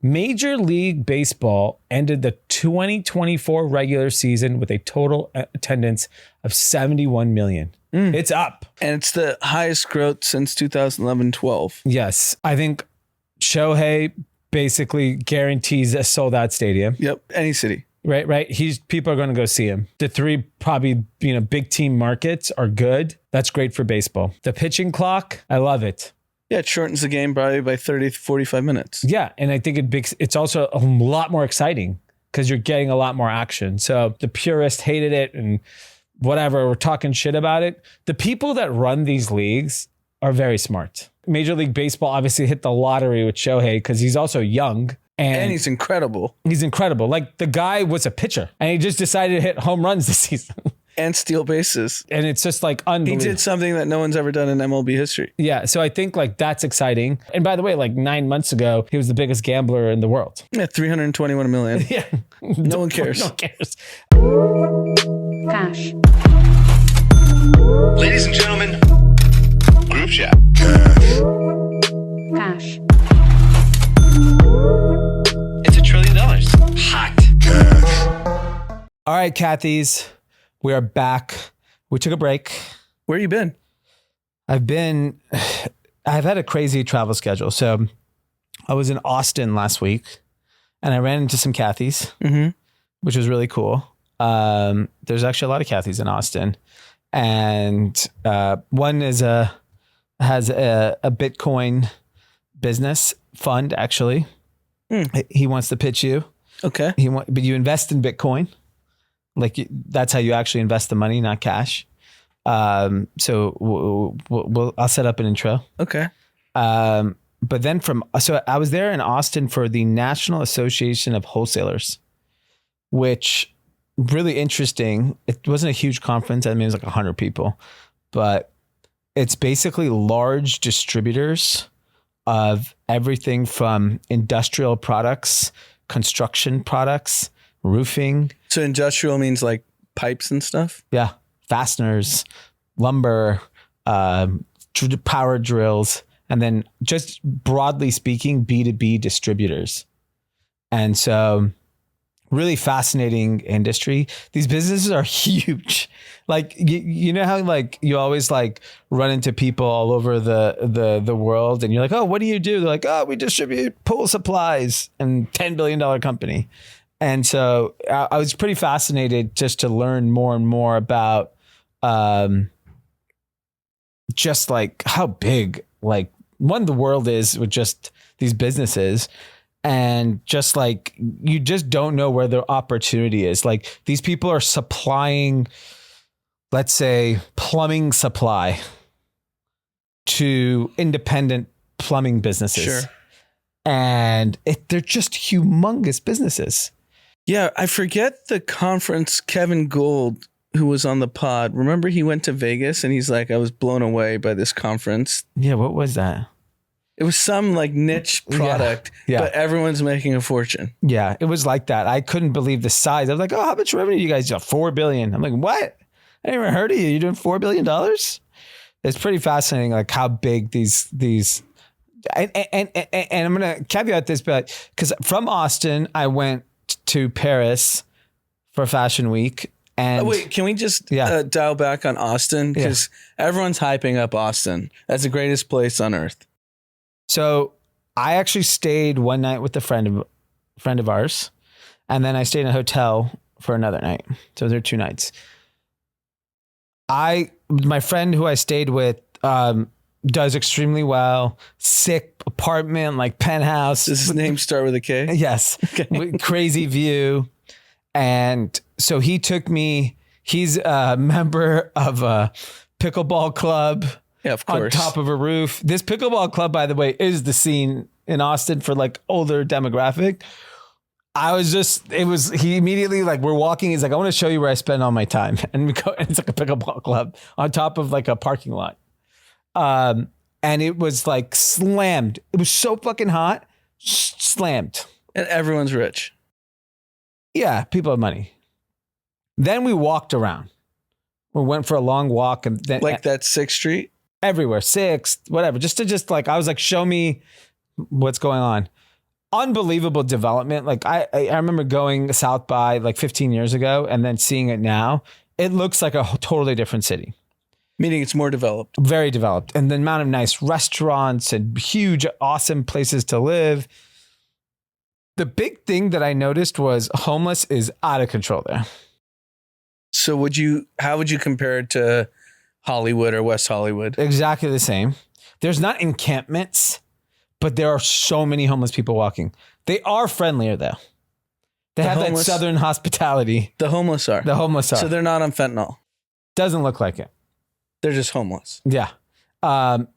Major League Baseball ended the 2024 regular season with a total attendance of 71 million. It's up. And it's the highest growth since 2011-12. Yes. I think Shohei basically guarantees a sold out stadium. Yep. Any city. Right. People are going to go see him. The three probably, big team markets are good. That's great for baseball. The pitching clock, I love it. Yeah, it shortens the game probably by 30 to 45 minutes. Yeah, and I think it's also a lot more exciting because you're getting a lot more action. So the purists hated it and whatever, we're talking shit about it. The people that run these leagues are very smart. Major League Baseball obviously hit the lottery with Shohei because he's also young. And he's incredible. He's incredible. Like the guy was a pitcher and he just decided to hit home runs this season. And steal bases. And it's just like unbelievable. He did something that no one's ever done in MLB history. Yeah. So I think like that's exciting. And by the way, like 9 months ago, he was the biggest gambler in the world. Yeah, 321 million. Yeah. No one cares. No one cares. Cash. Ladies and gentlemen, group chat. Cash. It's $1 trillion. Hot. All right, Kathy's. We are back. We took a break. Where you been? I've had a crazy travel schedule. So I was in Austin last week and I ran into some Kathy's, which was really cool. There's actually a lot of Kathy's in Austin. And one has a Bitcoin business fund, actually. He wants to pitch you. Okay. But you invest in Bitcoin. That's how you actually invest the money, not cash. So I'll set up an intro. Okay. But then so I was there in Austin for the National Association of Wholesalers, which really interesting. It wasn't a huge conference. I mean, it was like 100 people, but it's basically large distributors of everything from industrial products, construction products, roofing. So industrial means like pipes and stuff? Yeah. Fasteners, lumber, power drills, and then just broadly speaking, B2B distributors. And so really fascinating industry. These businesses are huge. Like, you know how like you always like run into people all over the world and you're like, oh, what do you do? They're like, oh, we distribute pool supplies and $10 billion company. And so I was pretty fascinated just to learn more and more about just like how big like one the world is with just these businesses, and just like you just don't know where their opportunity is. Like these people are supplying, let's say, plumbing supply to independent plumbing businesses. Sure. And they're just humongous businesses. Yeah, I forget the conference. Kevin Gould, who was on the pod, remember he went to Vegas and he's like, I was blown away by this conference. Yeah, what was that? It was some like niche product, but everyone's making a fortune. Yeah, it was like that. I couldn't believe the size. I was like, oh, how much revenue you guys do? $4 billion. I'm like, what? I never heard of you. You're doing $4 billion? It's pretty fascinating, like how big these and I'm going to caveat this, but because from Austin, I went to Paris for Fashion Week. And wait, can we just dial back on Austin? Because everyone's hyping up Austin. That's the greatest place on earth. So I actually stayed one night with a friend of ours, and then I stayed in a hotel for another night. So there were 2 nights. My friend who I stayed with does extremely well. Sick apartment, like penthouse. Does his name start with a K? Yes. Okay. Crazy view. And so he took me, he's a member of a pickleball club. Yeah, of course. On top of a roof. This pickleball club, by the way, is the scene in Austin for like older demographic. He immediately, like, we're walking. He's like, I want to show you where I spend all my time. And we go, and it's like a pickleball club on top of like a parking lot. And it was like slammed. It was so fucking hot. Slammed. And everyone's rich. Yeah, people have money. Then we walked around. We went for a long walk, and then like that 6th Street? Everywhere, 6th, whatever. Just like, I was like, show me what's going on. unbelievable development. Like I remember going South by like 15 years ago and then seeing it now. It looks like a totally different city. Meaning it's more developed. Very developed. And the amount of nice restaurants and huge, awesome places to live. The big thing that I noticed was homeless is out of control there. So how would you compare it to Hollywood or West Hollywood? Exactly the same. There's not encampments, but there are so many homeless people walking. They are friendlier though. They have that Southern hospitality. The homeless are. So they're not on fentanyl. Doesn't look like it. They're just homeless. Yeah.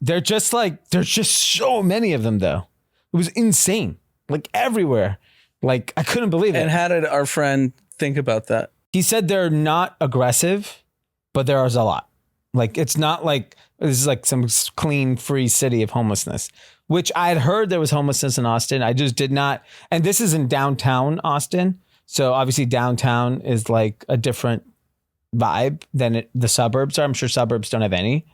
There's just so many of them though. It was insane. Like everywhere. Like I couldn't believe it. And how did our friend think about that? He said they're not aggressive, but there's a lot. Like it's not like this is like some clean, free city of homelessness, which I had heard there was homelessness in Austin. I just did not. And this is in downtown Austin. So obviously downtown is like a different vibe than the suburbs are. I'm sure suburbs don't have any.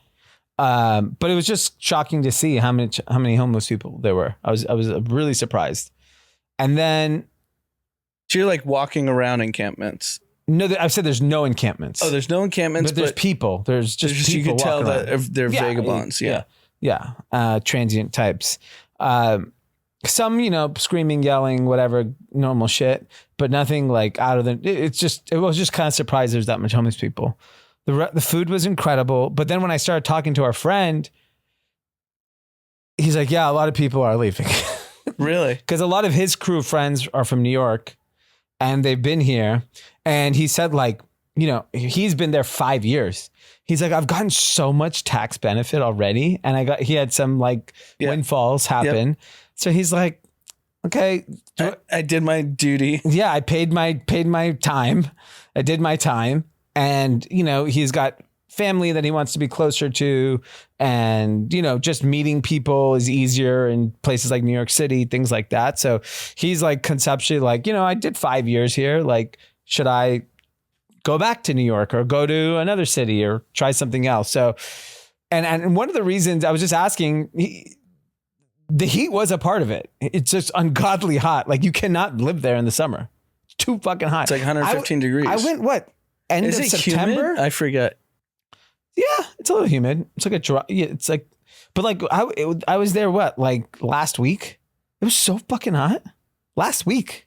But it was just shocking to see how many homeless people there were. I was really surprised. And then, so you're like walking around encampments. No, I said there's no encampments. Oh, there's no encampments, but there's people. There's just people. You can tell around. that they're vagabonds. Yeah. Transient types. Some, screaming, yelling, whatever, normal shit, but nothing like out of the. It was just kind of surprised there's that much homeless people. The food was incredible, but then when I started talking to our friend, he's like, "Yeah, a lot of people are leaving." Really? Because a lot of his crew friends are from New York, and they've been here. And he said, like, he's been there 5 years. He's like, I've gotten so much tax benefit already, and he had some like windfalls happen. Yep. So he's like, okay, I did my duty. Yeah, I paid my time. I did my time. And, he's got family that he wants to be closer to. And, just meeting people is easier in places like New York City, things like that. So he's like conceptually like, I did 5 years here. Like, should I go back to New York or go to another city or try something else? So, and one of the reasons I was just asking, the heat was a part of it. It's just ungodly hot. Like you cannot live there in the summer. It's too fucking hot. It's like 115 degrees. I went, end of September? Humid? I forget. Yeah, it's a little humid. It's like a dry, it's like, but like I was there, like last week? It was so fucking hot. Last week.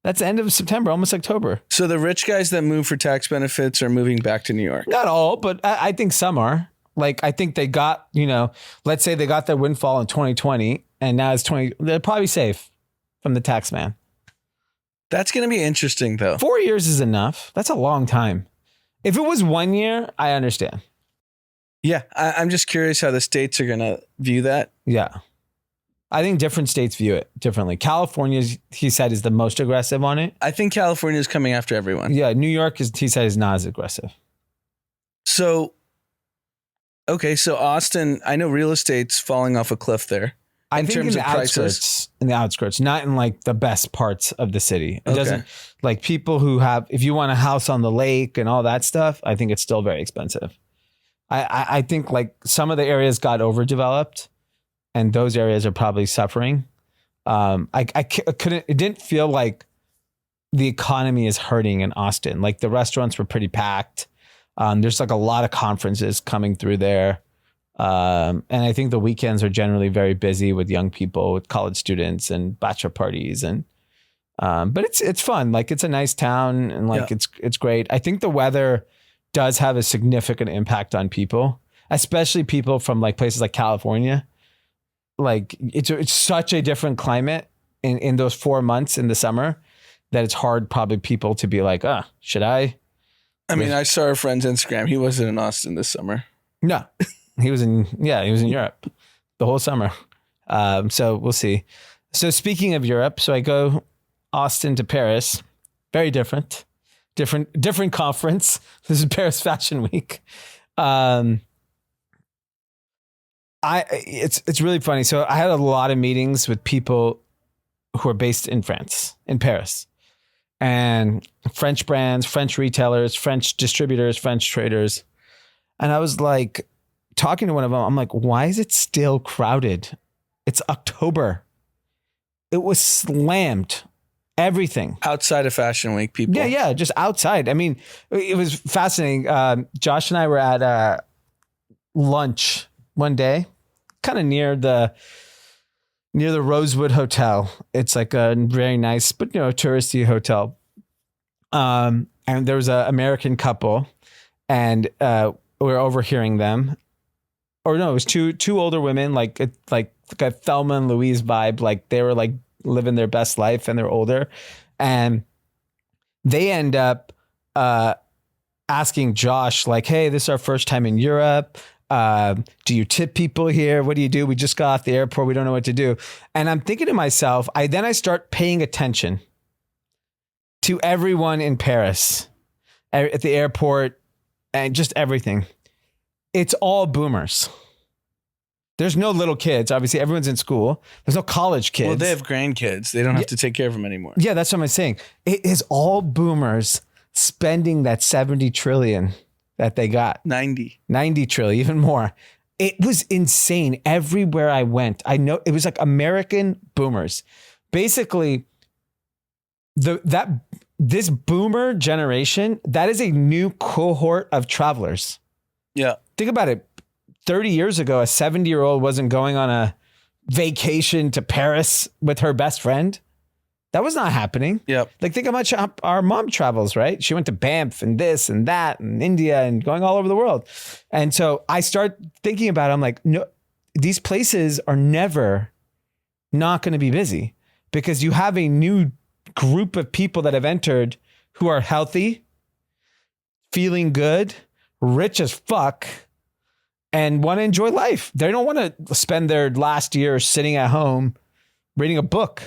That's the end of September, almost October. So the rich guys that move for tax benefits are moving back to New York? Not all, but I think some are. Like, I think they got, let's say they got their windfall in 2020 and now it's they're probably safe from the tax man. That's going to be interesting though. 4 years is enough. That's a long time. If it was 1 year, I understand. Yeah. I'm just curious how the states are going to view that. Yeah. I think different states view it differently. California, he said, is the most aggressive on it. I think California is coming after everyone. Yeah. New York, he said, is not as aggressive. So, okay. So Austin, I know real estate's falling off a cliff there. I think in the outskirts, not in like the best parts of the city. It doesn't like people who have, if you want a house on the lake and all that stuff, I think it's still very expensive. I think like some of the areas got overdeveloped and those areas are probably suffering. It didn't feel like the economy is hurting in Austin. Like the restaurants were pretty packed. There's like a lot of conferences coming through there. And I think the weekends are generally very busy with young people, with college students and bachelor parties. And, but it's fun. Like it's a nice town and like, it's great. I think the weather does have a significant impact on people, especially people from like places like California. Like it's such a different climate in those 4 months in the summer that it's hard probably people to be like, should I? I mean, I saw our friend's Instagram. He wasn't in Austin this summer. No. He was in Europe the whole summer. So we'll see. So speaking of Europe, so I go Austin to Paris, very different conference. This is Paris Fashion Week. It's really funny. So I had a lot of meetings with people who are based in France, in Paris, and French brands, French retailers, French distributors, French traders. And I was like, talking to one of them, I'm like, why is it still crowded? It's October. it was slammed. Everything. Outside of Fashion Week, people. Yeah, just outside. I mean, it was fascinating. Josh and I were at lunch one day, kind of near the Rosewood Hotel. It's like a very nice, but touristy hotel. And there was an American couple, and we were overhearing them. Or no, it was two older women, like a Thelma and Louise vibe. Like they were like living their best life, and they're older, and they end up asking Josh, like, "Hey, this is our first time in Europe. Do you tip people here? What do you do? We just got off the airport. We don't know what to do." And I'm thinking to myself, I start paying attention to everyone in Paris at the airport and just everything. It's all boomers. There's no little kids. Obviously, everyone's in school. There's no college kids. Well, they have grandkids. They don't have to take care of them anymore. Yeah, that's what I'm saying. It is all boomers spending that 70 trillion that they got. 90 trillion, even more. It was insane. Everywhere I went, I know it was like American boomers. Basically, this boomer generation, that is a new cohort of travelers. Yeah. Think about it. 30 years ago, a 70-year-old wasn't going on a vacation to Paris with her best friend. That was not happening. Yep. Like, think how much our mom travels, right? She went to Banff and this and that and India and going all over the world. And so I start thinking about it. I'm like, no, these places are never not going to be busy, because you have a new group of people that have entered who are healthy, feeling good, rich as fuck, and want to enjoy life. They don't want to spend their last year sitting at home reading a book.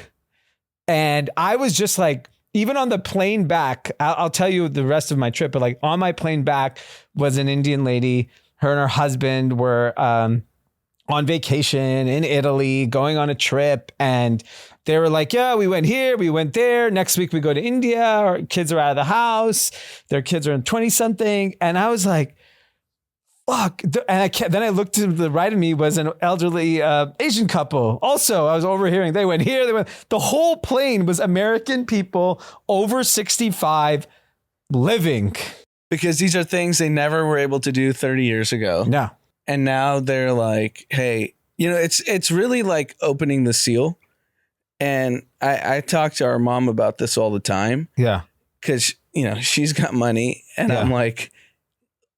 And I was just like, even on the plane back, I'll tell you the rest of my trip, but like on my plane back was an Indian lady. Her and her husband were on vacation in Italy, going on a trip. And they were like, yeah, we went here, we went there. Next week we go to India. Our kids are out of the house. Their kids are in 20 something. And I was like, fuck. And then I looked to the right of me was an elderly Asian couple. Also, I was overhearing. They went here. They went. The whole plane was American people over 65 living. Because these are things they never were able to do 30 years ago. No. And now they're like, hey, it's really like opening the seal. And I talk to our mom about this all the time. Yeah. Because, she's got money. And I'm like,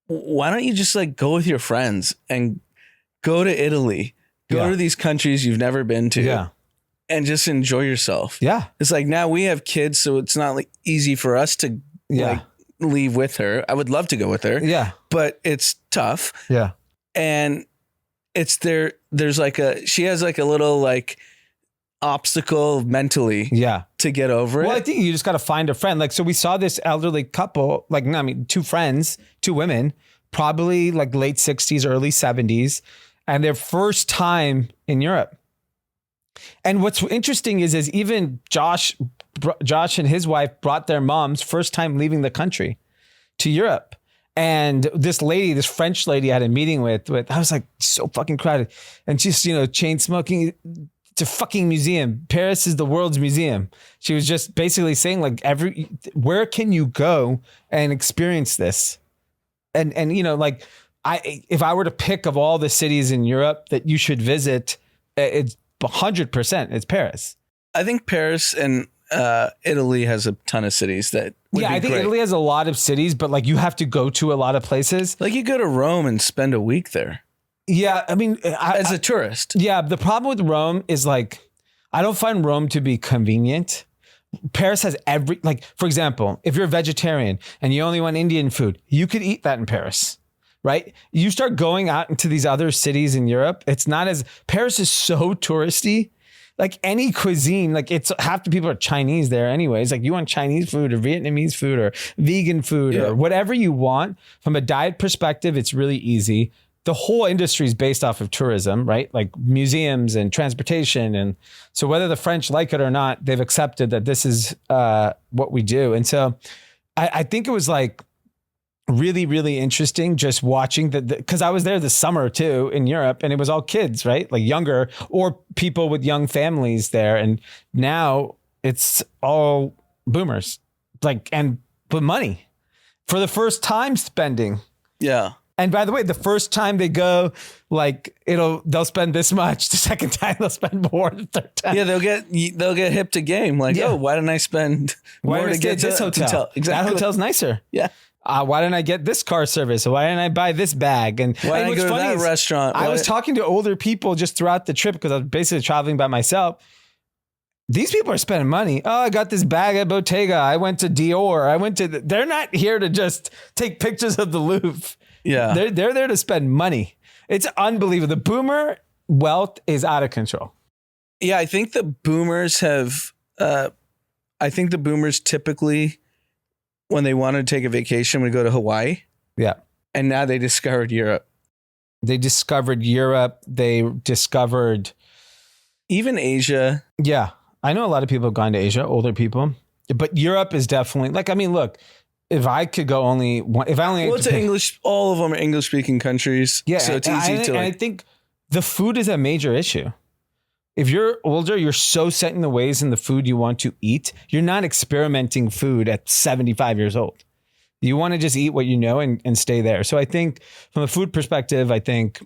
why don't you just like go with your friends and go to Italy, go to these countries you've never been to, and just enjoy yourself. Yeah. It's like, now we have kids, so it's not like easy for us to like leave with her. I would love to go with her. Yeah. But it's tough. Yeah. And it's there's like she has like a little like obstacle mentally to get over it. Well, I think you just got to find a friend. Like, so we saw this elderly couple, like, I mean, two friends, two women, probably like late 60s, early 70s, and their first time in Europe. And what's interesting is even Josh and his wife brought their moms first time leaving the country to Europe. And this French lady I had a meeting with, I was like, so fucking crowded. And she's, chain smoking. It's a fucking museum. Paris is the world's museum. She was just basically saying like where can you go and experience this? And like if I were to pick of all the cities in Europe that you should visit, it's 100%. It's Paris. I think Paris and Italy has a ton of cities that would be I think great. Italy has a lot of cities, but like you have to go to a lot of places. Like you go to Rome and spend a week there. Yeah, I mean, as a tourist. Yeah, the problem with Rome is like, I don't find Rome to be convenient. Paris has for example, if you're a vegetarian and you only want Indian food, you could eat that in Paris, right? You start going out into these other cities in Europe, Paris is so touristy. Like any cuisine, like it's half the people are Chinese there anyways. Like you want Chinese food or Vietnamese food or vegan food or whatever you want. From a diet perspective, it's really easy. The whole industry is based off of tourism, right? Like museums and transportation. And so whether the French like it or not, they've accepted that this is what we do. And so I think it was like really, really interesting just watching because I was there this summer too in Europe, and it was all kids, right? Like younger or people with young families there. And now it's all boomers, but money for the first time spending. Yeah. And by the way, the first time they go, like they'll spend this much. The second time they'll spend more. The third time, yeah, they'll get hip to game. Like, oh, why didn't I spend more to get this hotel? Exactly, that hotel's nicer. Yeah. Why didn't I get this car service? Why didn't I buy this bag? And why didn't I go to that restaurant? I was talking to older people just throughout the trip because I was basically traveling by myself. These people are spending money. Oh, I got this bag at Bottega. I went to Dior. They're not here to just take pictures of the Louvre. Yeah. They're there to spend money. It's unbelievable. The boomer wealth is out of control. Yeah, I think the boomers typically, when they want to take a vacation, would go to Hawaii. Yeah. And now they discovered Europe. They discovered Europe. They discovered even Asia. Yeah. I know a lot of people have gone to Asia, older people, but Europe is definitely look, if I could go only one, if I only it's English, all of them are English speaking countries. Yeah. So it's easy to. And I think the food is a major issue. If you're older, you're so set in the ways in the food you want to eat. You're not experimenting food at 75 years old. You want to just eat what you know and stay there. So I think from a food perspective, I think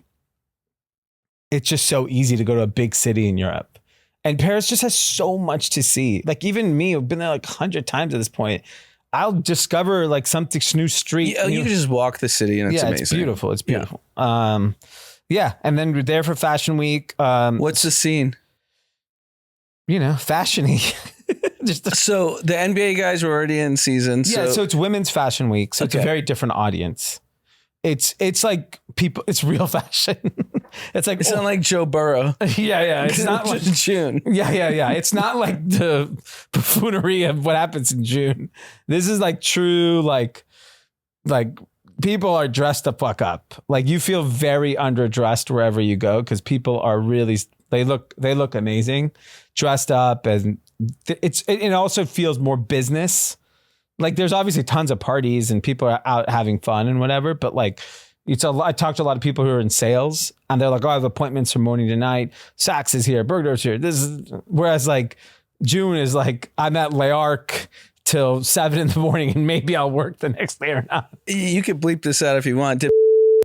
it's just so easy to go to a big city in Europe. And Paris just has so much to see. Like even me, I've been there like 100 times at this point. I'll discover like something new street. You can just walk the city and it's amazing. It's beautiful. It's beautiful. Yeah. And then we're there for Fashion Week. What's the scene? Fashion-y. So the NBA guys were already in season. Yeah. So it's Women's Fashion Week. So it's a very different audience. It's like people, it's real fashion. It's not like Joe Burrow. Yeah. It's not like June. Yeah. It's not like the buffoonery of what happens in June. This is like true, like people are dressed the fuck up. Like you feel very underdressed wherever you go because people are really, they look amazing, dressed up, and it also feels more business. Like there's obviously tons of parties and people are out having fun and whatever, but like I talked to a lot of people who are in sales and they're like, oh, I have appointments from morning to night. Saks is here, Bergdorf's here. Whereas like June is like, I'm at Le Arc till 7 a.m. and maybe I'll work the next day or not. You could bleep this out if you want. Did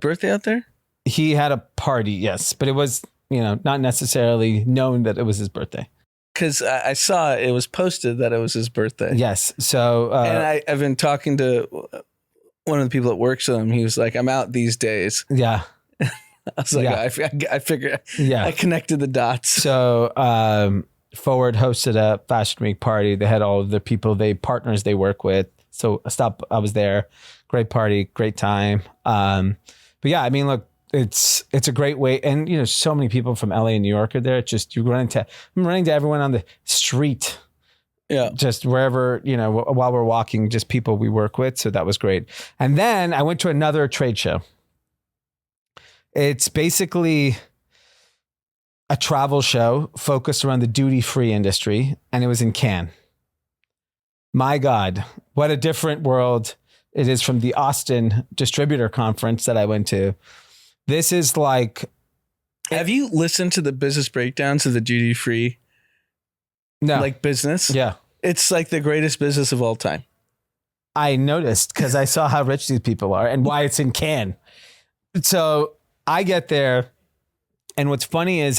birthday out there? He had a party, yes, but it was, not necessarily known that it was his birthday. Because I saw it was posted that it was his birthday. Yes. So, and I've been talking to one of the people that works with him. He was like, I'm out these days. Yeah. I was like, I figured, I connected the dots. So, Forward hosted a Fashion Week party. They had all of the people, partners they work with. So I was there. Great party, great time. But yeah, I mean, look, it's a great way. And, so many people from LA and New York are there. It's just, I'm running to everyone on the street. Yeah. Just wherever, while we're walking, just people we work with. So that was great. And then I went to another trade show. It's basically a travel show focused around the duty-free industry. And it was in Cannes. My God, what a different world it is from the Austin distributor conference that I went to. This is like... Have you listened to the business breakdowns of the duty free? No. Like business? Yeah. It's like the greatest business of all time. I noticed because I saw how rich these people are and why it's in Cannes. So I get there, and what's funny is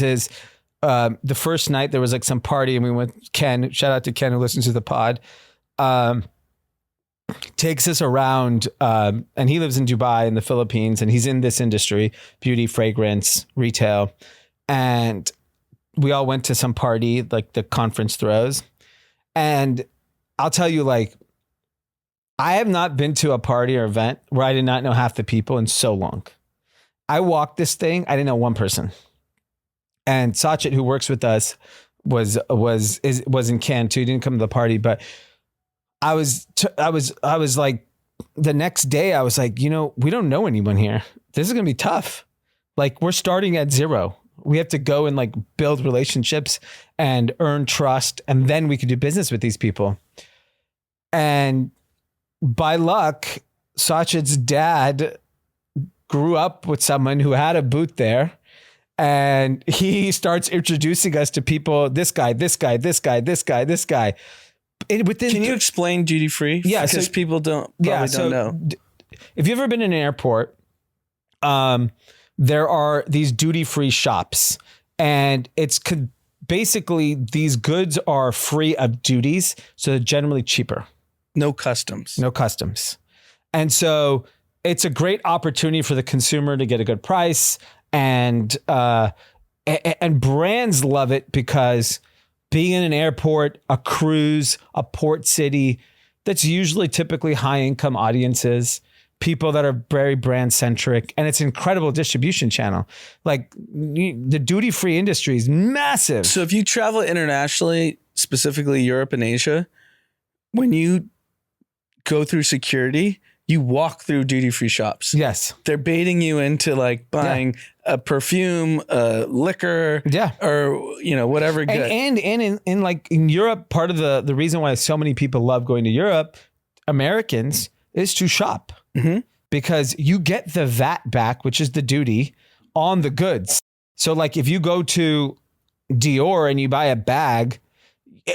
the first night there was like some party, and we went. Ken, shout out to Ken who listens to the pod, takes us around, and he lives in Dubai in the Philippines, and he's in this industry, beauty, fragrance, retail, and we all went to some party like the conference throws, and I'll tell you, like, I have not been to a party or event where I did not know half the people in so long. I walked this thing, I didn't know one person. And Sachin, who works with us, was in Cannes too. He didn't come to the party, but I was like, the next day I was like, we don't know anyone here. This is going to be tough. Like, we're starting at zero. We have to go and like build relationships and earn trust. And then we could do business with these people. And by luck, Sachit's dad grew up with someone who had a booth there, and he starts introducing us to people. This guy. Can you explain duty free? Yeah, because people don't know. If you've ever been in an airport, there are these duty free shops, and it's basically these goods are free of duties, so they're generally cheaper. No customs. And so it's a great opportunity for the consumer to get a good price, and brands love it because being in an airport, a cruise, a port city, that's usually typically high income audiences, people that are very brand centric, and it's an incredible distribution channel. Like the duty free industry is massive. So if you travel internationally, specifically Europe and Asia, when you go through security, you walk through duty-free shops. Yes. They're baiting you into like buying a perfume, liquor, or whatever. And in Europe, part of the reason why so many people love going to Europe, Americans, is to shop. Mm-hmm. Because you get the VAT back, which is the duty on the goods. So like if you go to Dior and you buy a bag,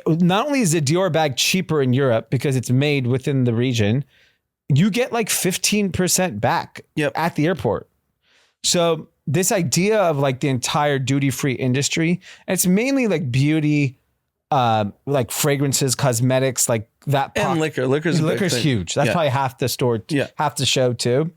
not only is the Dior bag cheaper in Europe because it's made within the region, you get like 15% back at the airport. So this idea of like the entire duty-free industry, it's mainly like beauty, like fragrances, cosmetics, like that. And liquor. Liquor's huge. That's probably half the store, half the show too.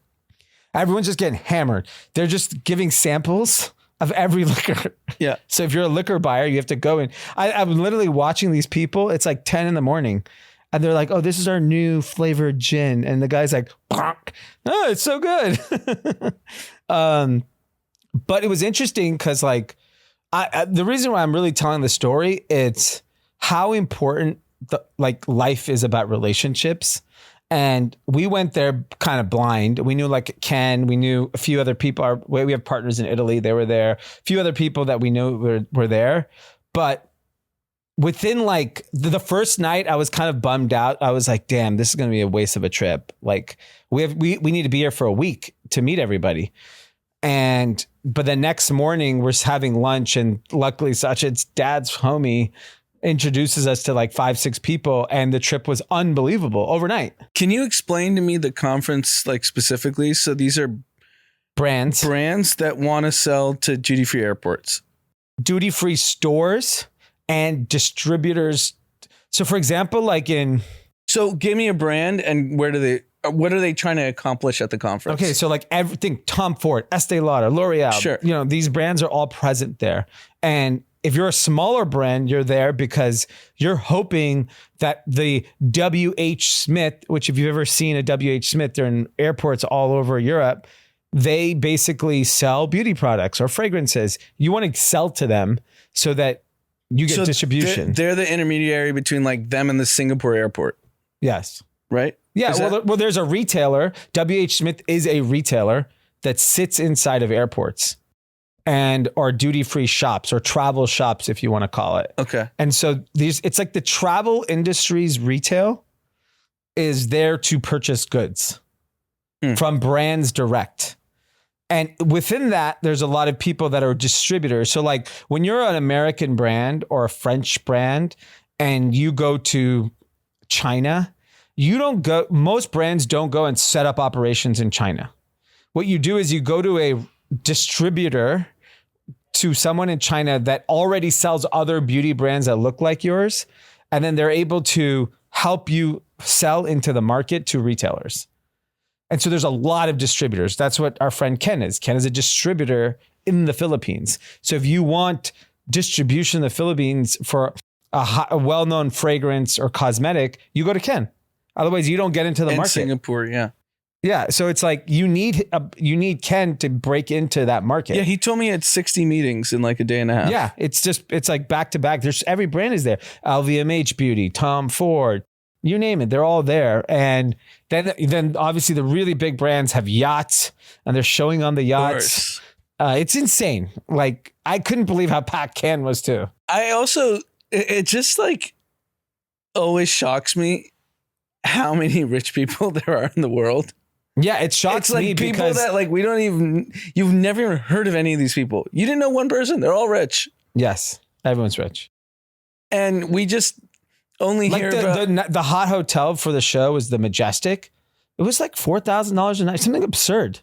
Everyone's just getting hammered. They're just giving samples of every liquor. Yeah. So if you're a liquor buyer, you have to go in. I'm literally watching these people. It's like 10 a.m. and they're like, oh, this is our new flavored gin. And the guy's like, oh, it's so good. But it was interesting because like, the reason why I'm really telling the story, it's how important life is about relationships. And we went there kind of blind. We knew like Ken, we knew a few other people. We have partners in Italy. They were there. A few other people that we knew were there. But within like the first night, I was kind of bummed out. I was like, damn, this is going to be a waste of a trip. Like we need to be here for a week to meet everybody. But the next morning we're having lunch, and luckily Sachit's dad's homie introduces us to like 5-6 people, and the trip was unbelievable overnight. Can you explain to me the conference like specifically? So these are brands that want to sell to duty-free airports, duty-free stores and distributors. So for example, so give me a brand and what are they trying to accomplish at the conference? Okay. So like everything, Tom Ford, Estee Lauder, L'Oreal, sure. These brands are all present there. And if you're a smaller brand, you're there because you're hoping that the W.H. Smith, which if you've ever seen a W.H. Smith, they're in airports all over Europe. They basically sell beauty products or fragrances. You want to sell to them so that you get distribution. They're the intermediary between like them and the Singapore airport. Yes. Right? Yeah. Well, there's a retailer. W.H. Smith is a retailer that sits inside of airports and or duty-free shops or travel shops, if you want to call it. Okay. And so it's like the travel industry's retail is there to purchase goods from brands direct. And within that, there's a lot of people that are distributors. So like when you're an American brand or a French brand and you go to China, most brands don't go and set up operations in China. What you do is you go to a distributor, to someone in China that already sells other beauty brands that look like yours. And then they're able to help you sell into the market to retailers. And so there's a lot of distributors. That's what our friend Ken is. Ken is a distributor in the Philippines. So if you want distribution in the Philippines for a well-known fragrance or cosmetic, you go to Ken. Otherwise, you don't get into the market. Singapore, yeah. Yeah, so it's like you need Ken to break into that market. Yeah, he told me he had 60 meetings in like a day and a half. Yeah, it's like back to back. There's every brand is there. LVMH Beauty, Tom Ford, you name it, they're all there. And then obviously the really big brands have yachts and they're showing on the yachts. It's insane. Like I couldn't believe how packed Ken was too. It just like always shocks me how many rich people there are in the world. Yeah, it shocks It's like me people because that like you've never even heard of any of these people. You didn't know one person. They're all rich. yes, everyone's rich. And we just only Like hear about the hot hotel for the show was the Majestic. It was like $4,000 a night, something absurd.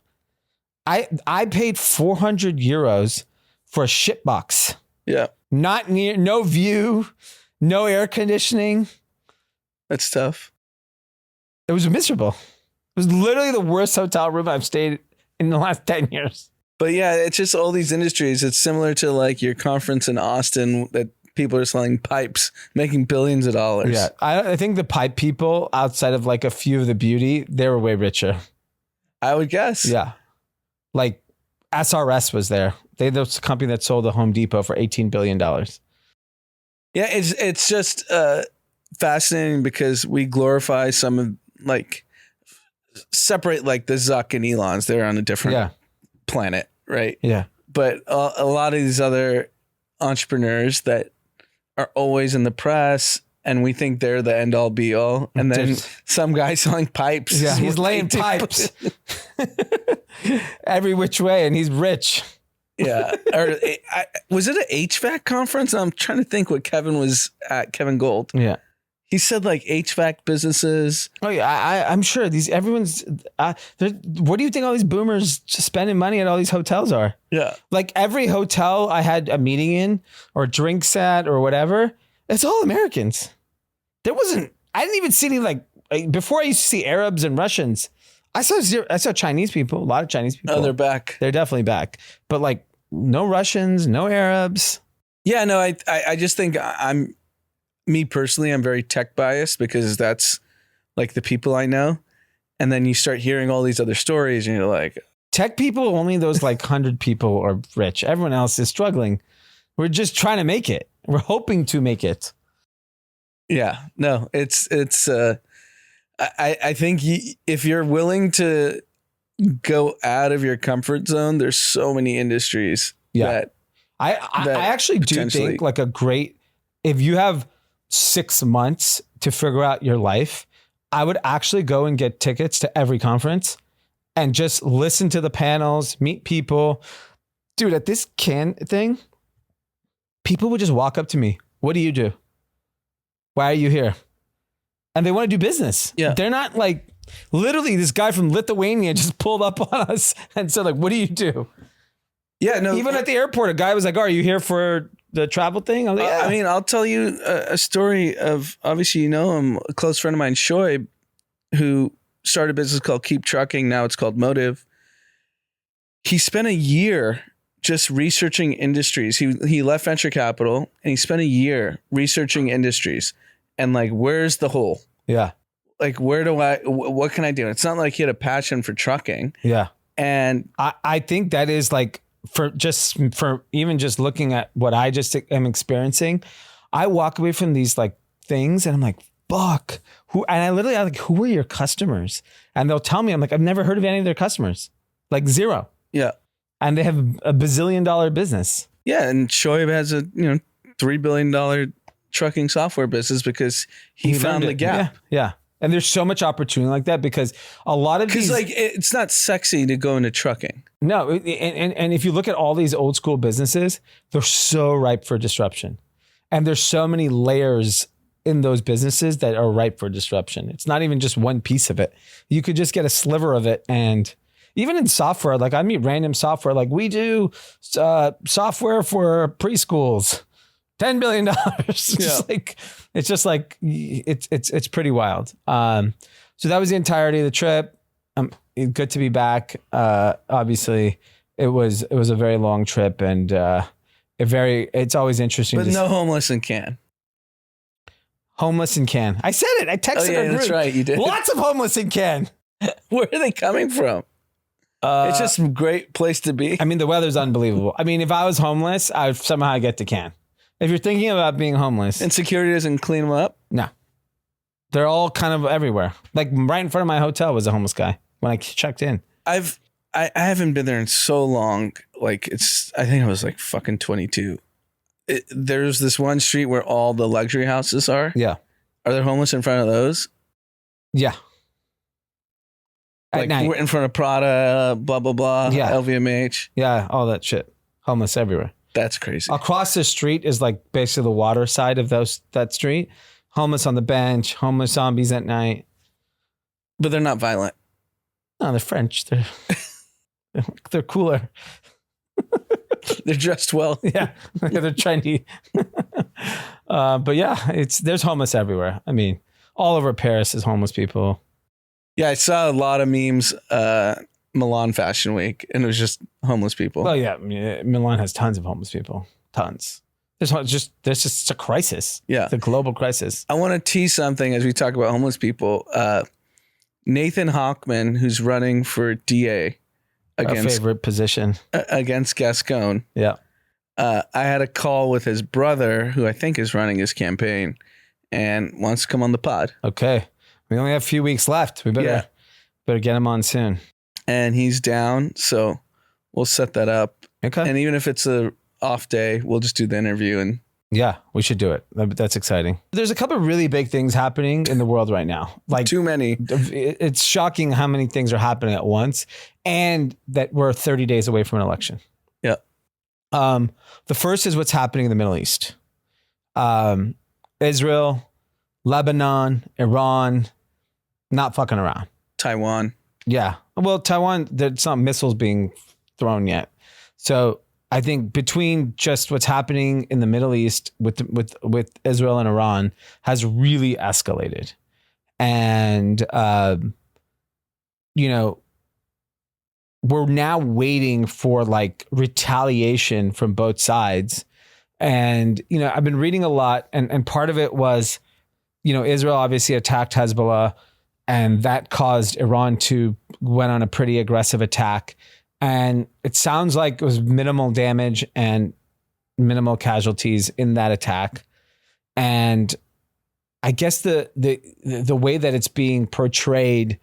I paid €400 for a shit box. Yeah. Not near, no view, no air conditioning. That's tough. It was miserable. It was literally the worst hotel room I've stayed in the last 10 years. But yeah, it's just all these industries. It's similar to like your conference in Austin that people are selling pipes, making billions of dollars. Yeah. I think the pipe people, outside of like a few of the beauty, they were way richer. I would guess. Yeah. Like SRS was there. They're the company that sold the Home Depot for $18 billion. Yeah, it's just fascinating because we glorify some of like separate like the Zuck and Elons. They're on a different planet, right? Yeah. But a lot of these other entrepreneurs that are always in the press and we think they're the end all be all. And then some guy selling pipes. Yeah, he's laying pipes every which way and he's rich. Yeah. Was it an HVAC conference? I'm trying to think what Kevin was at, Kevin Gold. Yeah. He said like HVAC businesses. Oh yeah, I'm sure everyone's. What do you think all these boomers spending money at all these hotels are? Yeah, like every hotel I had a meeting in or drinks at or whatever, it's all Americans. There wasn't. I didn't even see any like before. I used to see Arabs and Russians. I saw Chinese people. A lot of Chinese people. Oh, they're back. They're definitely back. But like no Russians, no Arabs. Yeah, no. I just think me personally, I'm very tech biased because that's like the people I know. And then you start hearing all these other stories and you're like, tech people, only those like 100 people are rich. Everyone else is struggling. We're just trying to make it. We're hoping to make it. Yeah, no, it's I think if you're willing to go out of your comfort zone, there's so many industries that I actually do think like if you have 6 months to figure out your life, I would actually go and get tickets to every conference and just listen to the panels, meet people. Dude, at this Cannes thing, people would just walk up to me. What do you do? Why are you here? And they want to do business. Yeah. They're not like, literally this guy from Lithuania just pulled up on us and said like, what do you do? Yeah, no. Even at the airport, a guy was like, oh, are you here for the travel thing? I was like, yeah. I mean, I'll tell you a story of, obviously, you know him, a close friend of mine, Shoaib, who started a business called Keep Trucking. Now it's called Motive. He spent a year just researching industries. He left venture capital and he spent a year researching industries and like, where's the hole? Yeah. Like, what can I do? It's not like he had a passion for trucking. Yeah. And I think that is like, for even just looking at what I just am experiencing, I walk away from these like things and I'm like, fuck, I'm like, who are your customers? And they'll tell me, I'm like, I've never heard of any of their customers, like zero. Yeah. And they have a bazillion-dollar business. Yeah. And Shoaib has a, $3 billion trucking software business because he found the gap. Yeah. And there's so much opportunity like that because a lot of these, like, it's not sexy to go into trucking. No. And if you look at all these old school businesses, they're so ripe for disruption. And there's so many layers in those businesses that are ripe for disruption. It's not even just one piece of it. You could just get a sliver of it. And even in software, like I meet random software, like we do software for preschools, $10 billion. It's pretty wild. So that was the entirety of the trip. Good to be back. Obviously it was a very long trip and it's always interesting. But no homeless in Cannes. Homeless in Cannes. I said it. I texted a group. That's right. You did. Lots of homeless in Cannes. Where are they coming from? It's just a great place to be. I mean, the weather's unbelievable. I mean, if I was homeless, I would somehow get to Cannes. If you're thinking about being homeless. And security doesn't clean them up? No. They're all kind of everywhere. Like right in front of my hotel was a homeless guy when I checked in. I haven't been there in so long. Like I think I was like fucking 22. There's this one street where all the luxury houses are. Yeah. Are there homeless in front of those? Yeah. Like night. we're in front of Prada, blah, blah, blah, Yeah. LVMH. Yeah, all that shit. Homeless everywhere. That's crazy. Across the street is like basically the water side of that street. Homeless on the bench, homeless zombies at night. But they're not violent. No, they're French. They're cooler. They're dressed well. Yeah, they're Chinese. But yeah, there's homeless everywhere. I mean, all over Paris is homeless people. Yeah, I saw a lot of memes Milan Fashion Week, and it was just homeless people. Well, yeah, Milan has tons of homeless people. Tons. There's just a crisis. Yeah. It's a global crisis. I want to tease something as we talk about homeless people. Nathan Hochman, who's running for DA Our against favorite position. against Gascon. Yeah. I had a call with his brother, who I think is running his campaign, and wants to come on the pod. Okay. We only have a few weeks left. We better get him on soon. And he's down, so we'll set that up. Okay. And even if it's a off day, we'll just do the interview. And Yeah, we should do it. That's exciting. There's a couple of really big things happening in the world right now. Like too many. It's shocking how many things are happening at once, and that we're 30 days away from an election. Yeah. The first is what's happening in the Middle East. Israel, Lebanon, Iran, not fucking around. Taiwan. Yeah. Well, Taiwan, there's not missiles being thrown yet. So I think between just what's happening in the Middle East with Israel and Iran has really escalated. And, we're now waiting for like retaliation from both sides. And, I've been reading a lot, and part of it was, Israel obviously attacked Hezbollah, and that caused Iran to went on a pretty aggressive attack. And it sounds like it was minimal damage and minimal casualties in that attack. And I guess the way that it's being portrayed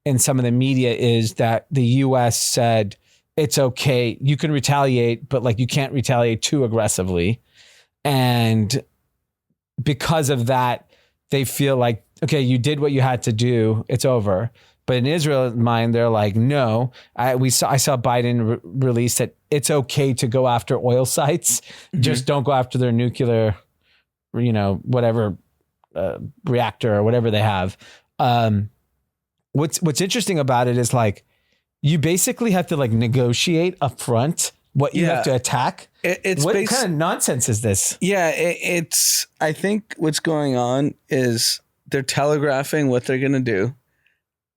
in some of the media is that the US said, it's okay, you can retaliate, but like you can't retaliate too aggressively. And because of that, they feel like, okay, you did what you had to do, it's over. But in Israel's mind, they're like, no. I saw Biden release that it's okay to go after oil sites, just don't go after their nuclear, whatever reactor or whatever they have. What's interesting about it is like, you basically have to like negotiate up front what you have to attack. What kind of nonsense is this? Yeah, it's. I think what's going on is they're telegraphing what they're going to do,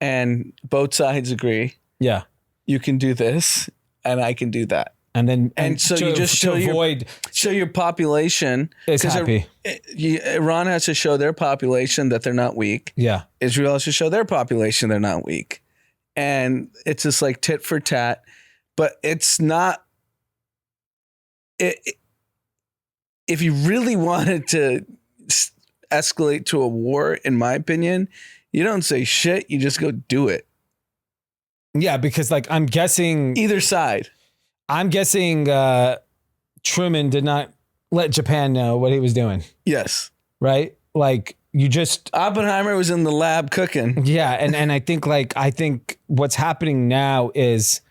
and both sides agree. Yeah, you can do this, and I can do that. And so you just show your population is happy. Iran has to show their population that they're not weak. Yeah, Israel has to show their population they're not weak, and it's just like tit for tat. But it's not. If you really wanted to escalate to a war, in my opinion, you don't say shit. You just go do it. Yeah, because like I'm guessing either side. I'm guessing Truman did not let Japan know what he was doing. Yes. Right? Like you just Oppenheimer was in the lab cooking. Yeah, and I think what's happening now is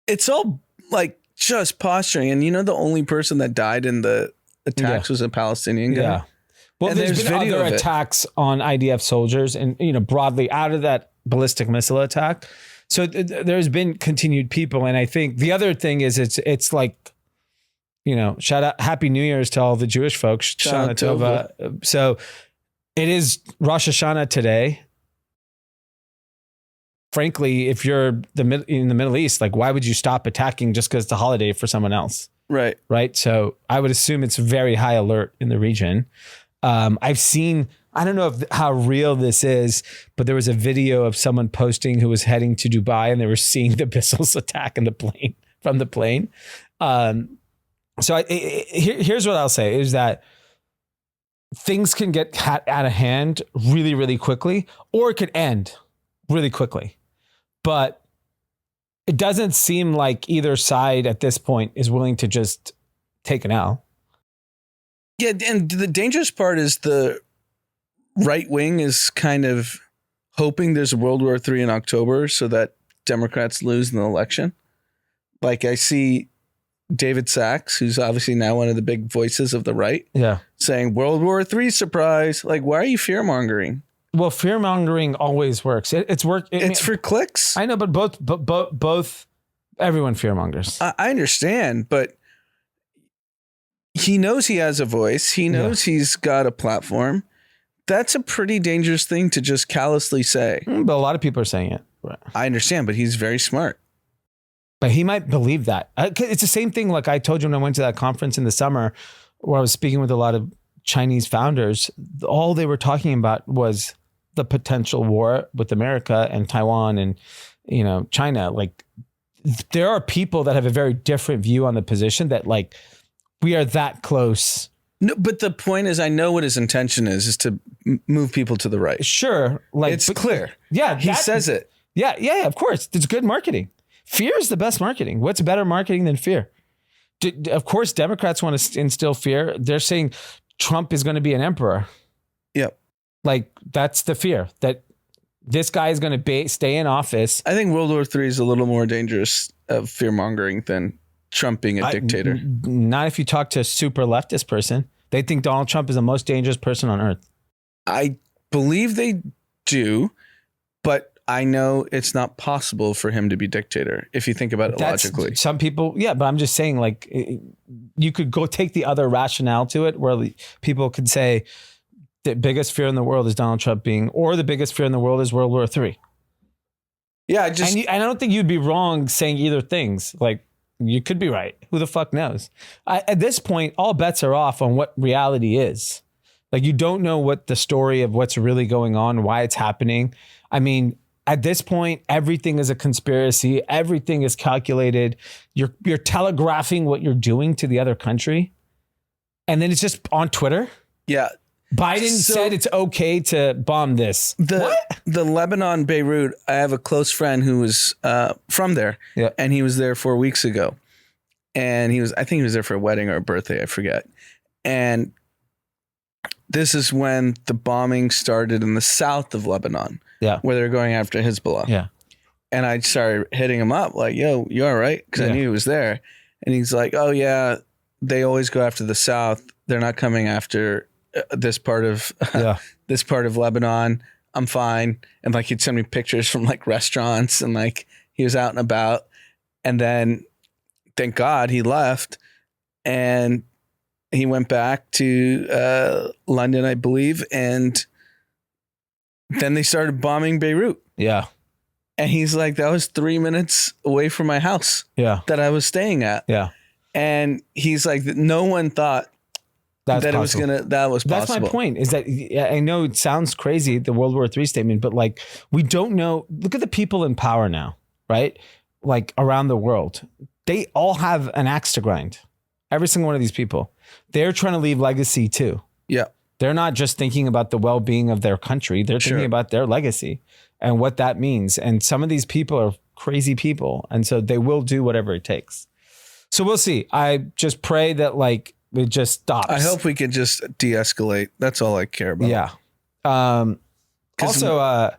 it's all like just posturing. And the only person that died in the attacks was a Palestinian guy. Yeah. Well, and there's been other attacks on IDF soldiers and, broadly out of that ballistic missile attack. So there's been continued people. And I think the other thing is it's like, shout out, Happy New Year's to all the Jewish folks. Shana Tova. So it is Rosh Hashanah today. Frankly, if you're in the Middle East, like why would you stop attacking just because it's a holiday for someone else? Right. Right. So I would assume it's very high alert in the region. I've seen, I don't know how real this is, but there was a video of someone posting who was heading to Dubai and they were seeing the missiles attack in the plane from the plane. So here's what I'll say is that things can get out of hand really, really quickly, or it could end really quickly. But it doesn't seem like either side at this point is willing to just take an L. Yeah, and the dangerous part is the right wing is kind of hoping there's a World War III in October so that Democrats lose in the election. Like I see David Sachs, who's obviously now one of the big voices of the right, saying World War III surprise. Like, why are you fear mongering? Well, fear mongering always works. It's for clicks. I know, but both everyone fear mongers. I understand, but he knows he has a voice. He knows he's got a platform. That's a pretty dangerous thing to just callously say. But a lot of people are saying it. I understand, but he's very smart. But he might believe that. It's the same thing like I told you when I went to that conference in the summer where I was speaking with a lot of Chinese founders. All they were talking about was the potential war with America and Taiwan and, China. Like there are people that have a very different view on the position that like we are that close. No, but the point is, I know what his intention is to move people to the right. Sure. Like it's clear. Yeah. He says it. Yeah, of course. It's good marketing. Fear is the best marketing. What's better marketing than fear? Of course, Democrats want to instill fear. They're saying Trump is going to be an emperor. Yep. Like that's the fear that this guy is going to stay in office. I think World War III is a little more dangerous of fear mongering than Trump being a dictator. Not if you talk to a super leftist person. They think Donald Trump is the most dangerous person on earth. I believe they do, but I know it's not possible for him to be dictator if you think about it logically. Some people, but I'm just saying like you could go take the other rationale to it where people could say the biggest fear in the world is Donald Trump or the biggest fear in the world is World War III. Yeah, and I don't think you'd be wrong saying either things. Like you could be right. Who the fuck knows? At this point, all bets are off on what reality is. Like you don't know what the story of what's really going on, why it's happening. I mean, at this point, everything is a conspiracy. Everything is calculated. You're telegraphing what you're doing to the other country. And then it's just on Twitter. Yeah. Biden said it's okay to bomb this. The Lebanon, Beirut, I have a close friend who was from there. Yeah. And he was there 4 weeks ago. And I think he was there for a wedding or a birthday. I forget. And this is when the bombing started in the south of Lebanon. Yeah. Where they're going after Hezbollah. Yeah. And I started hitting him up like, yo, you all right? Because I knew he was there. And he's like, oh, yeah, they always go after the south. They're not coming after this part of Lebanon. I'm fine. And like he'd send me pictures from like restaurants and like he was out and about. And then thank God he left and he went back to London, I believe. And then they started bombing Beirut. Yeah. And he's like, that was 3 minutes away from my house that I was staying at. Yeah. And he's like, no one thought that it was that was possible. That's my point is that I know it sounds crazy, the World War III statement, but like, we don't know. Look at the people in power now, right? Like around the world, they all have an axe to grind. Every single one of these people, they're trying to leave legacy too. Yeah. They're not just thinking about the well-being of their country. They're thinking about their legacy and what that means. And some of these people are crazy people. And so they will do whatever it takes. So we'll see. I just pray that like it just stops. I hope we can just de-escalate. That's all I care about. Yeah. Also,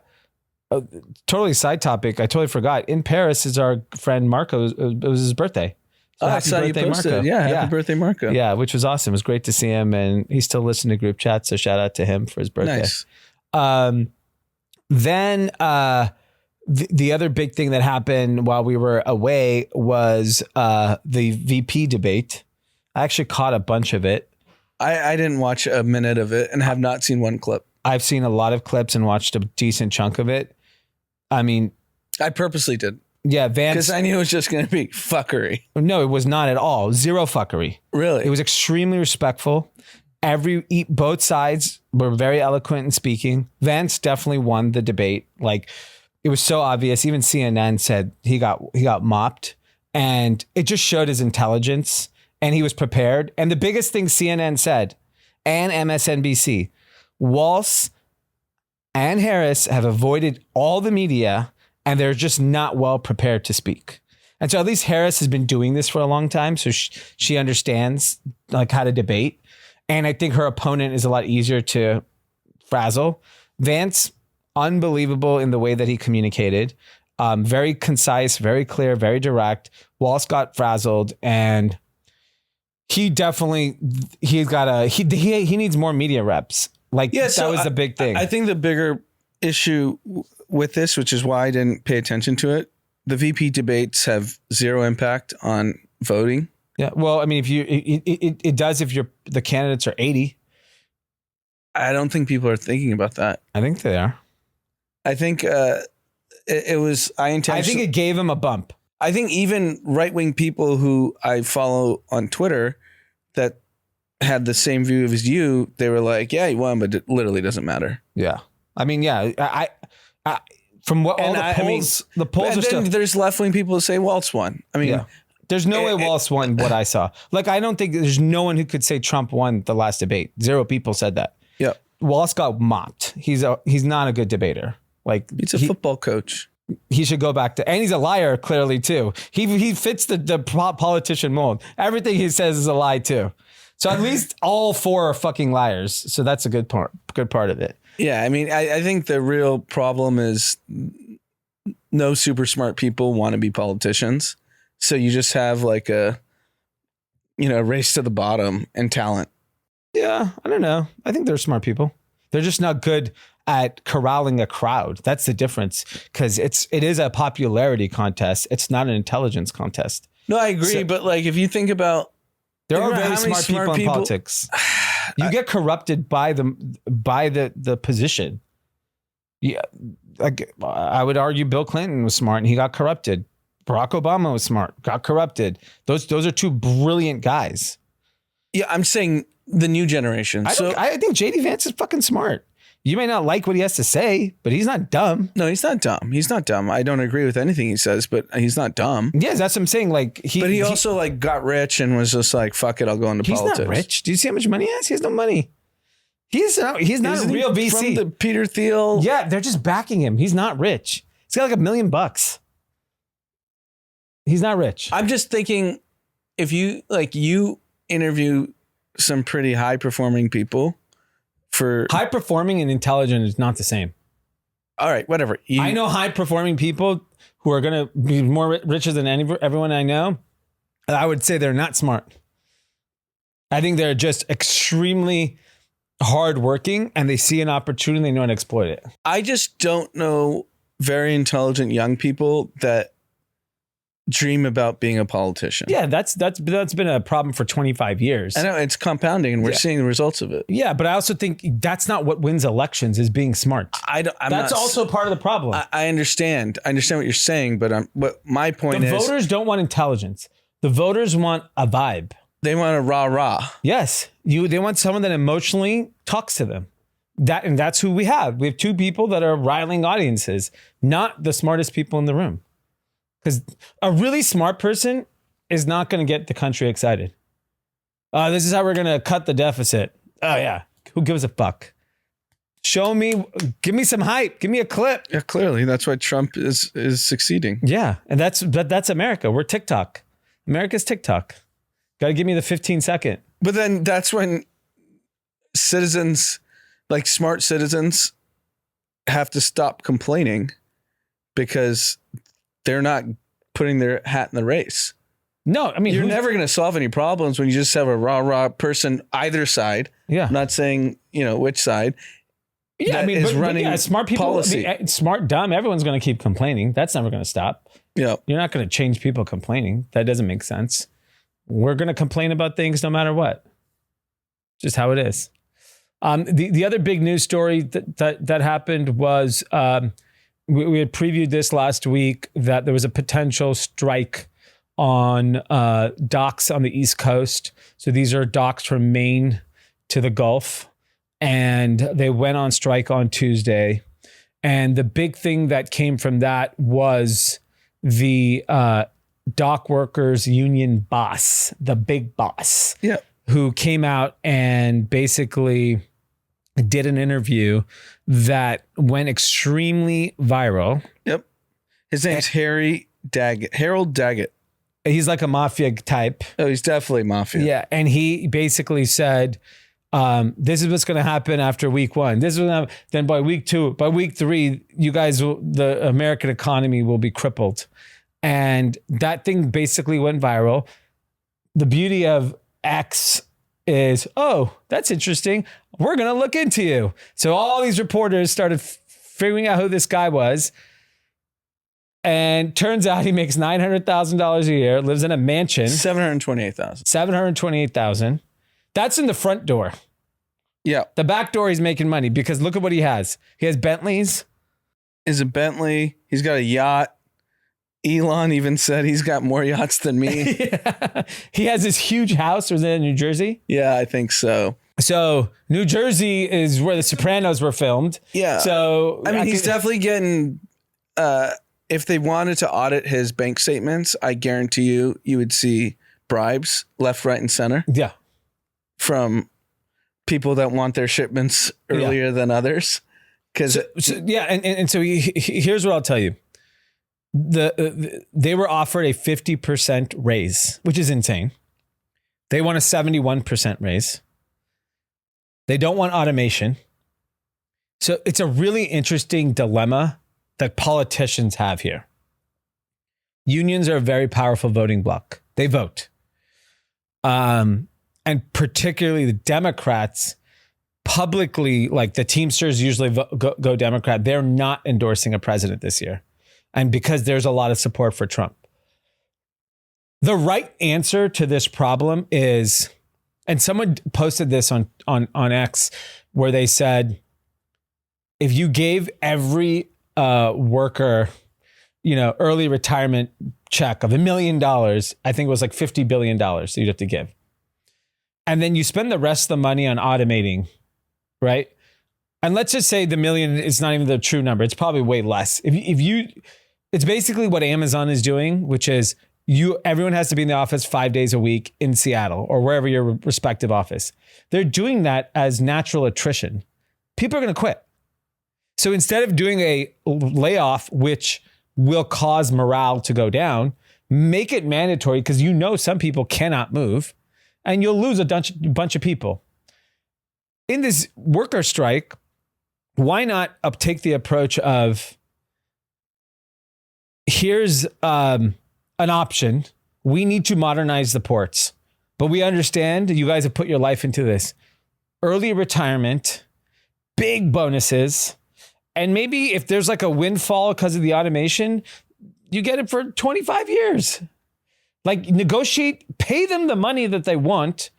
totally side topic. I totally forgot. In Paris is our friend Marco. It was his birthday. So I saw you posted. Marco. Yeah, happy birthday, Marco. Yeah, which was awesome. It was great to see him, and he's still listening to group chat. So shout out to him for his birthday. Nice. Then the other big thing that happened while we were away was the VP debate. I actually caught a bunch of it. I didn't watch a minute of it and have not seen one clip. I've seen a lot of clips and watched a decent chunk of it. I mean, I purposely did. Yeah, Vance. Because I knew it was just going to be fuckery. No, it was not at all. Zero fuckery. Really? It was extremely respectful. Both sides were very eloquent in speaking. Vance definitely won the debate. Like, it was so obvious. Even CNN said he got mopped, and it just showed his intelligence, and he was prepared. And the biggest thing CNN said, and MSNBC, Walz and Harris have avoided all the media, and they're just not well prepared to speak. And so at least Harris has been doing this for a long time. So she understands like how to debate. And I think her opponent is a lot easier to frazzle. Vance, unbelievable in the way that he communicated. Very concise, very clear, very direct. Walz got frazzled, and he needs more media reps. Like that was the big thing. I think the bigger issue with this, which is why I didn't pay attention to it, the VP debates have zero impact on voting. Yeah. Well, I mean, if it does if the candidates are 80. I don't think people are thinking about that. I think they are. I think it was. I think it gave him a bump. I think even right-wing people who I follow on Twitter that had the same view as you, they were like, "Yeah, he won, but it literally doesn't matter." Yeah. I mean, yeah. I from what all the polls, the polls are still. There's left-wing people who say Walz won. I mean. Yeah. There's no way Walz won what I saw. Like, I don't think there's no one who could say Trump won the last debate. Zero people said that. Yeah. Walz got mocked. He's not a good debater. Like, he's a football coach. He should go back to, and he's a liar clearly too. He fits the politician mold. Everything he says is a lie too. So at least all four are fucking liars. So that's a good part of it. Yeah. I mean, I think the real problem is no super smart people want to be politicians. So you just have like a race to the bottom and talent. Yeah, I don't know. I think they're smart people. They're just not good at corralling a crowd. That's the difference, because it is a popularity contest. It's not an intelligence contest. No, I agree. But like, if you think about, there are very smart people in politics. You get corrupted by the position. Yeah, like I would argue, Bill Clinton was smart and he got corrupted. Barack Obama was smart, got corrupted. Those are two brilliant guys. Yeah, I'm saying the new generation. I think JD Vance is fucking smart. You may not like what he has to say, but he's not dumb. No, he's not dumb. He's not dumb. I don't agree with anything he says, but he's not dumb. Yes, that's what I'm saying. Like he also like got rich and was just like, fuck it, I'll go into politics. He's not rich. Do you see how much money he has? He has no money. He's not a real VC. From the Peter Thiel. Yeah, they're just backing him. He's not rich. He's got like $1 million. He's not rich. I'm just thinking, if you interview some pretty high performing people for high performing and intelligent is not the same. All right, whatever. I know high performing people who are going to be more richer than everyone I know. I would say they're not smart. I think they're just extremely hardworking, and they see an opportunity, they know how to exploit it. I just don't know very intelligent young people that dream about being a politician. Yeah, that's been a problem for 25 years. I know, it's compounding, and we're seeing the results of it. Yeah, but I also think that's not what wins elections, is being smart. That's also part of the problem. I understand. I understand what you're saying, but my point is, the voters don't want intelligence. The voters want a vibe. They want a rah-rah. Yes, they want someone that emotionally talks to them. And that's who we have. We have two people that are riling audiences, not the smartest people in the room. Because a really smart person is not going to get the country excited. This is how we're going to cut the deficit. Oh, yeah. Who gives a fuck? Show me, give me some hype. Give me a clip. Yeah, clearly. That's why Trump is succeeding. Yeah. And that's America. We're TikTok. America's TikTok. Got to give me the 15-second. But then that's when citizens, like smart citizens, have to stop complaining because they're not putting their hat in the race. No, I mean, you're never going to solve any problems when you just have a rah-rah person either side. Yeah. I'm not saying, which side. Yeah, I mean, smart people, policy. Smart, dumb, everyone's going to keep complaining. That's never going to stop. Yeah. You're not going to change people complaining. That doesn't make sense. We're going to complain about things no matter what. Just how it is. The other big news story that happened was we had previewed this last week, that there was a potential strike on docks on the East Coast. So these are docks from Maine to the Gulf, and they went on strike on Tuesday. And the big thing that came from that was the dock workers union boss, the big boss, who came out and basically did an interview that went extremely viral. Yep. His name's Harold Daggett. He's like a mafia type. Oh, he's definitely mafia. Yeah. And he basically said, This is what's going to happen after week 1. This is what then by week 2, by week 3, you guys the American economy will be crippled. And that thing basically went viral. The beauty of X is, oh, that's interesting. We're going to look into you. So all these reporters started figuring out who this guy was. And turns out he makes $900,000 a year, lives in a mansion. $728,000. That's in the front door. Yeah. The back door, he's making money because look at what he has. He has Bentleys. Is a Bentley. He's got a yacht. Elon even said he's got more yachts than me. Yeah. He has this huge house. Was it in New Jersey? Yeah, I think so. So New Jersey is where The Sopranos were filmed. Yeah. So I mean, he's definitely getting. If they wanted to audit his bank statements, I guarantee you would see bribes left, right, and center. Yeah. From people that want their shipments earlier than others. Because here's what I'll tell you. They were offered a 50% raise, which is insane. They want a 71% raise. They don't want automation. So it's a really interesting dilemma that politicians have here. Unions are a very powerful voting bloc. They vote. And particularly the Democrats publicly, like the Teamsters usually go Democrat. They're not endorsing a president this year. And because there's a lot of support for Trump. The right answer to this problem is, and someone posted this on X where they said, if you gave every worker, early retirement check of $1 million, I think it was like $50 billion that you'd have to give. And then you spend the rest of the money on automating, right? And let's just say the million is not even the true number. It's probably way less. It's basically what Amazon is doing, which is everyone has to be in the office 5 days a week in Seattle or wherever your respective office. They're doing that as natural attrition. People are going to quit. So instead of doing a layoff, which will cause morale to go down, make it mandatory because some people cannot move and you'll lose a bunch of people. In this worker strike, why not take the approach of, here's an option. We need to modernize the ports, but we understand you guys have put your life into this. Early retirement, big bonuses, and maybe if there's like a windfall because of the automation, you get it for 25 years. Like negotiate, pay them the money that they want,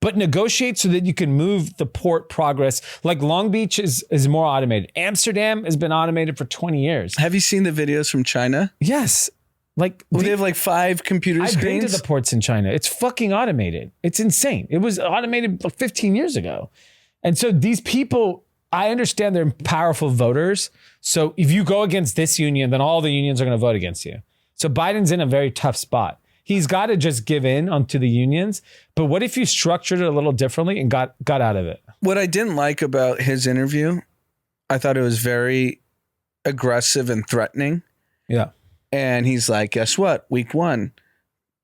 but negotiate so that you can move the port progress. Like Long Beach is more automated. Amsterdam has been automated for 20 years. Have you seen the videos from China? Yes. They have like 5 computer screens. I've been to the ports in China. It's fucking automated. It's insane. It was automated 15 years ago. And so these people, I understand they're powerful voters. So if you go against this union, then all the unions are going to vote against you. So Biden's in a very tough spot. He's got to just give in onto the unions. But what if you structured it a little differently and got out of it? What I didn't like about his interview, I thought it was very aggressive and threatening. Yeah. And he's like, guess what? Week 1.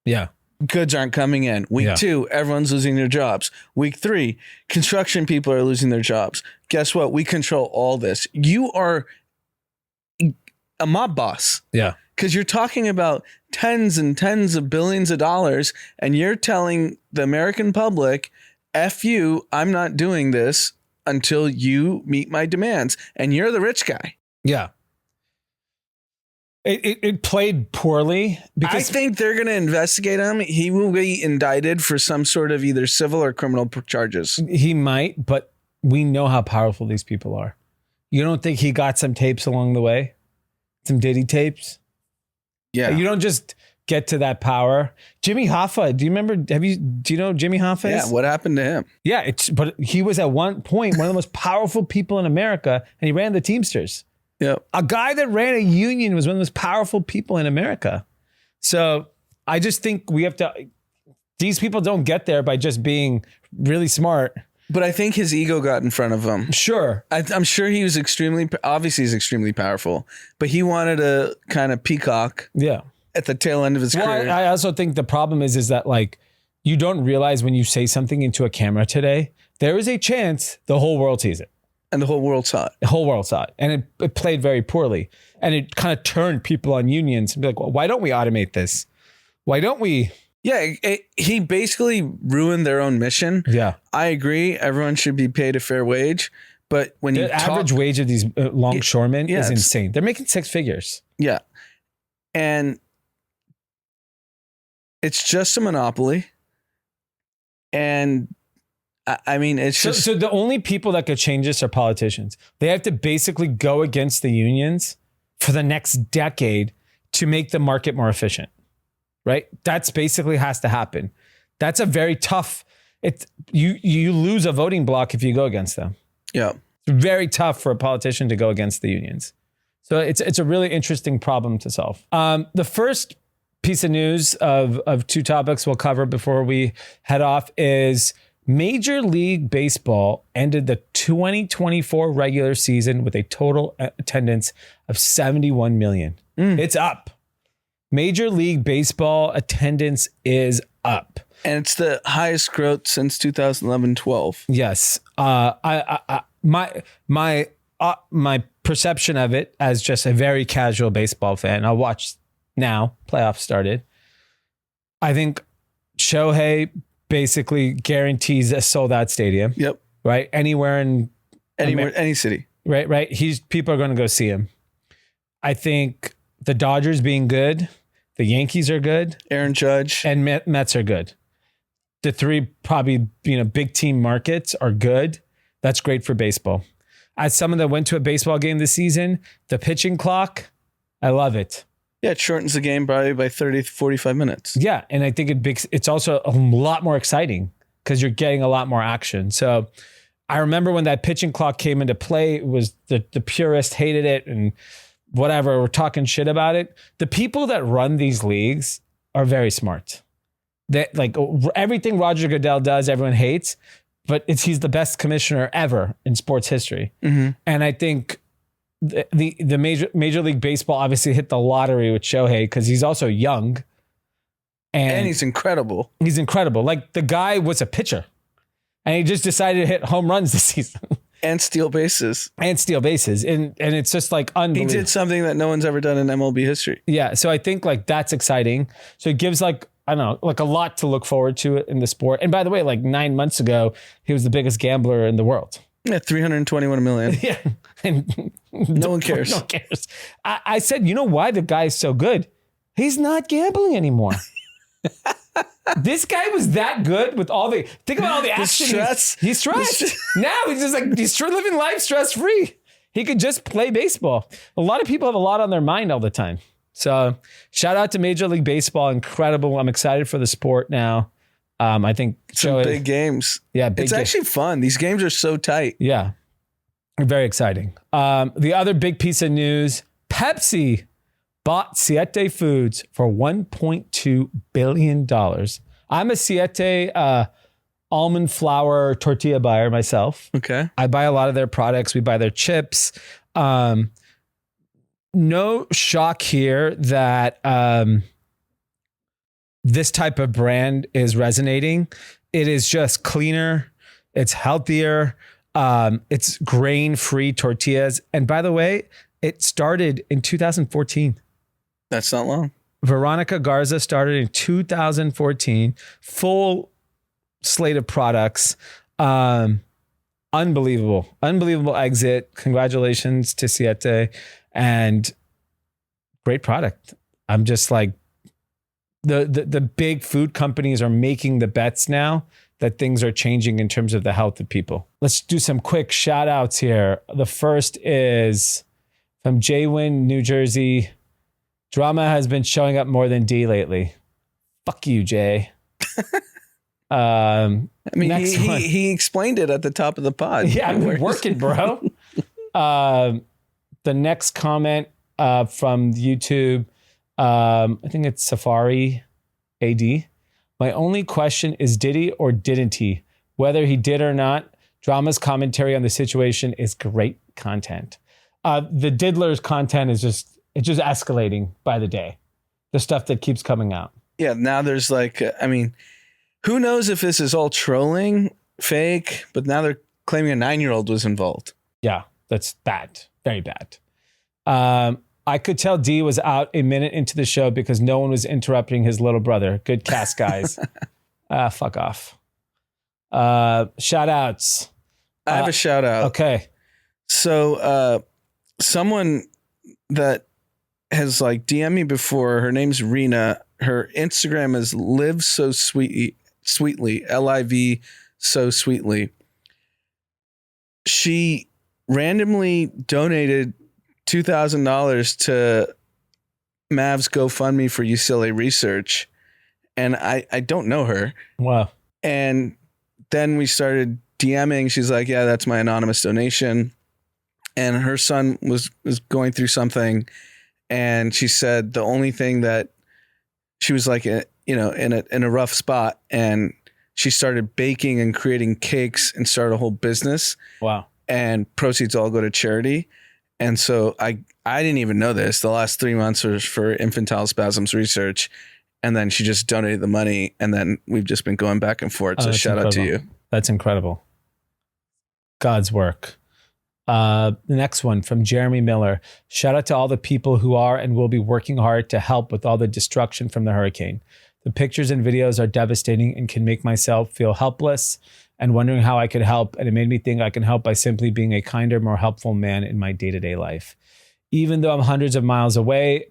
Yeah. Goods aren't coming in. Week 2, everyone's losing their jobs. Week 3, construction people are losing their jobs. Guess what? We control all this. You are a mob boss. Yeah. Because you're talking about tens and tens of billions of dollars, and you're telling the American public, F you, I'm not doing this until you meet my demands. And you're the rich guy. Yeah. It played poorly because I think they're going to investigate him. He will be indicted for some sort of either civil or criminal charges. He might, but we know how powerful these people are. You don't think he got some tapes along the way? Some Diddy tapes? Yeah. You don't just get to that power. Jimmy Hoffa, do you remember? Do you know who Jimmy Hoffa is? Yeah. What happened to him? Yeah. But he was at one point one of the most powerful people in America, and he ran the Teamsters. Yeah. A guy that ran a union was one of the most powerful people in America. So I just think these people don't get there by just being really smart. But I think his ego got in front of him. Sure. I'm sure he was obviously he's extremely powerful, but he wanted to kind of peacock at the tail end of his career. I also think the problem is that like, you don't realize when you say something into a camera today, there is a chance the whole world sees it. And the whole world saw it. The whole world saw it. And it played very poorly. And it kind of turned people on unions and be like, well, why don't we automate this? Why don't we? Yeah, he basically ruined their own mission. Yeah. I agree. Everyone should be paid a fair wage. But when the average wage of these longshoremen is insane. They're making 6 figures. Yeah. And it's just a monopoly. And I mean, it's just... So the only people that could change this are politicians. They have to basically go against the unions for the next decade to make the market more efficient, right? That's basically has to happen. That's a very tough... You lose a voting block if you go against them. Yeah. It's very tough for a politician to go against the unions. So it's a really interesting problem to solve. The first piece of news of 2 topics we'll cover before we head off is... Major League Baseball ended the 2024 regular season with a total attendance of 71 million. It's up. Major League Baseball attendance is up. And it's the highest growth since 2011-12. Yes. My perception of it as just a very casual baseball fan, I'll watch now, playoffs started. I think Shohei basically guarantees a sold out stadium. Yep. Right. Anywhere, any city. Right. People are going to go see him. I think the Dodgers being good, the Yankees are good, Aaron Judge and Mets are good. The 3 probably, big team markets are good. That's great for baseball. As someone that went to a baseball game this season, the pitching clock, I love it. Yeah, it shortens the game probably by 30 to 45 minutes. Yeah, and I think it's also a lot more exciting because you're getting a lot more action. So I remember when that pitching clock came into play, it was the purists hated it and whatever, we're talking shit about it. The people that run these leagues are very smart. That like everything Roger Goodell does, everyone hates, but he's the best commissioner ever in sports history. Mm-hmm. And I think the Major League Baseball obviously hit the lottery with Shohei because he's also young. And he's incredible. He's incredible. Like the guy was a pitcher and he just decided to hit home runs this season. And steal bases. And it's just like unbelievable. He did something that no one's ever done in MLB history. Yeah. So I think like that's exciting. So it gives like, I don't know, like a lot to look forward to in the sport. And by the way, like 9 months ago, he was the biggest gambler in the world. Yeah, 321 million. Yeah. And no one cares. No one cares. I said, you know why the guy is so good? He's not gambling anymore. This guy was that good with all the, think about all the action. He's stressed. Now he's just like, he's living life stress free. He could just play baseball. A lot of people have a lot on their mind all the time. So shout out to Major League Baseball. Incredible. I'm excited for the sport now. I think some big games. Yeah. It's actually fun. These games are so tight. Yeah. Very exciting. The other big piece of news, Pepsi bought Siete Foods for $1.2 billion. I'm a Siete almond flour tortilla buyer myself. Okay. I buy a lot of their products. We buy their chips. No shock here that this type of brand is resonating. It is just cleaner. It's healthier. It's grain-free tortillas. And by the way, it started in 2014. That's not long. Veronica Garza started in 2014. Full slate of products. Unbelievable exit. Congratulations to Siete. And great product. I'm just like, the big food companies are making the bets now that things are changing in terms of the health of people. Let's do some quick shout outs here. The first is from Jaywin, New Jersey. Drama has been showing up more than D lately. Fuck you, Jay. I mean, he explained it at the top of the pod. Yeah, I've been working, bro. The next comment from YouTube, I think it's Safari AD. My only question is, did he or didn't he? Whether he did or not, Drama's commentary on the situation is great content. The Diddler's content is just escalating by the day. The stuff that keeps coming out. Yeah, now there's like, I mean, who knows if this is all trolling fake, but now they're claiming a 9-year-old was involved. Yeah, that's bad. Very bad. I could tell D was out a minute into the show because no one was interrupting his little brother. Good cast, guys. Fuck off. Shout outs. I have a shout out. Okay. So someone that has like DM'd me before, her name's Rena. Her Instagram is live so sweetly, LIV so sweetly. She randomly donated $2,000 to Mav's GoFundMe for UCLA research. And I don't know her. Wow. And then we started DMing. She's like, yeah, that's my anonymous donation. And her son was going through something. And she said the only thing that she was like, in a rough spot. And she started baking and creating cakes and started a whole business. Wow. And proceeds all go to charity. And so I didn't even know this. The last 3 months was for infantile spasms research. And then she just donated the money. And then we've just been going back and forth. So shout out to you. That's incredible. God's work. The next one from Jeremy Miller. Shout out to all the people who are and will be working hard to help with all the destruction from the hurricane. The pictures and videos are devastating and can make myself feel helpless and wondering how I could help. And it made me think I can help by simply being a kinder, more helpful man in my day-to-day life. Even though I'm hundreds of miles away,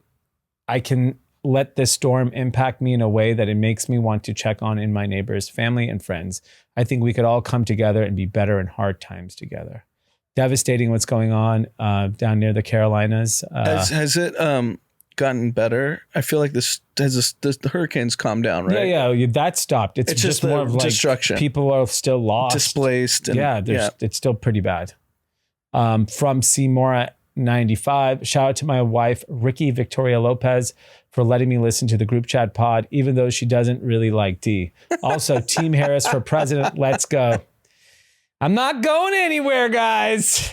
I can let this storm impact me in a way that it makes me want to check on in my neighbors, family, and friends. I think we could all come together and be better in hard times together. Devastating what's going on down near the Carolinas. Has it gotten better? I feel like the hurricanes calmed down, right? Yeah, that stopped. It's just more of like destruction. People are still lost, displaced. And, it's still pretty bad. From Seymour at 95. Shout out to my wife, Ricky Victoria Lopez, for letting me listen to the group chat pod, even though she doesn't really like D. Also, Team Harris for president. Let's go. I'm not going anywhere, guys.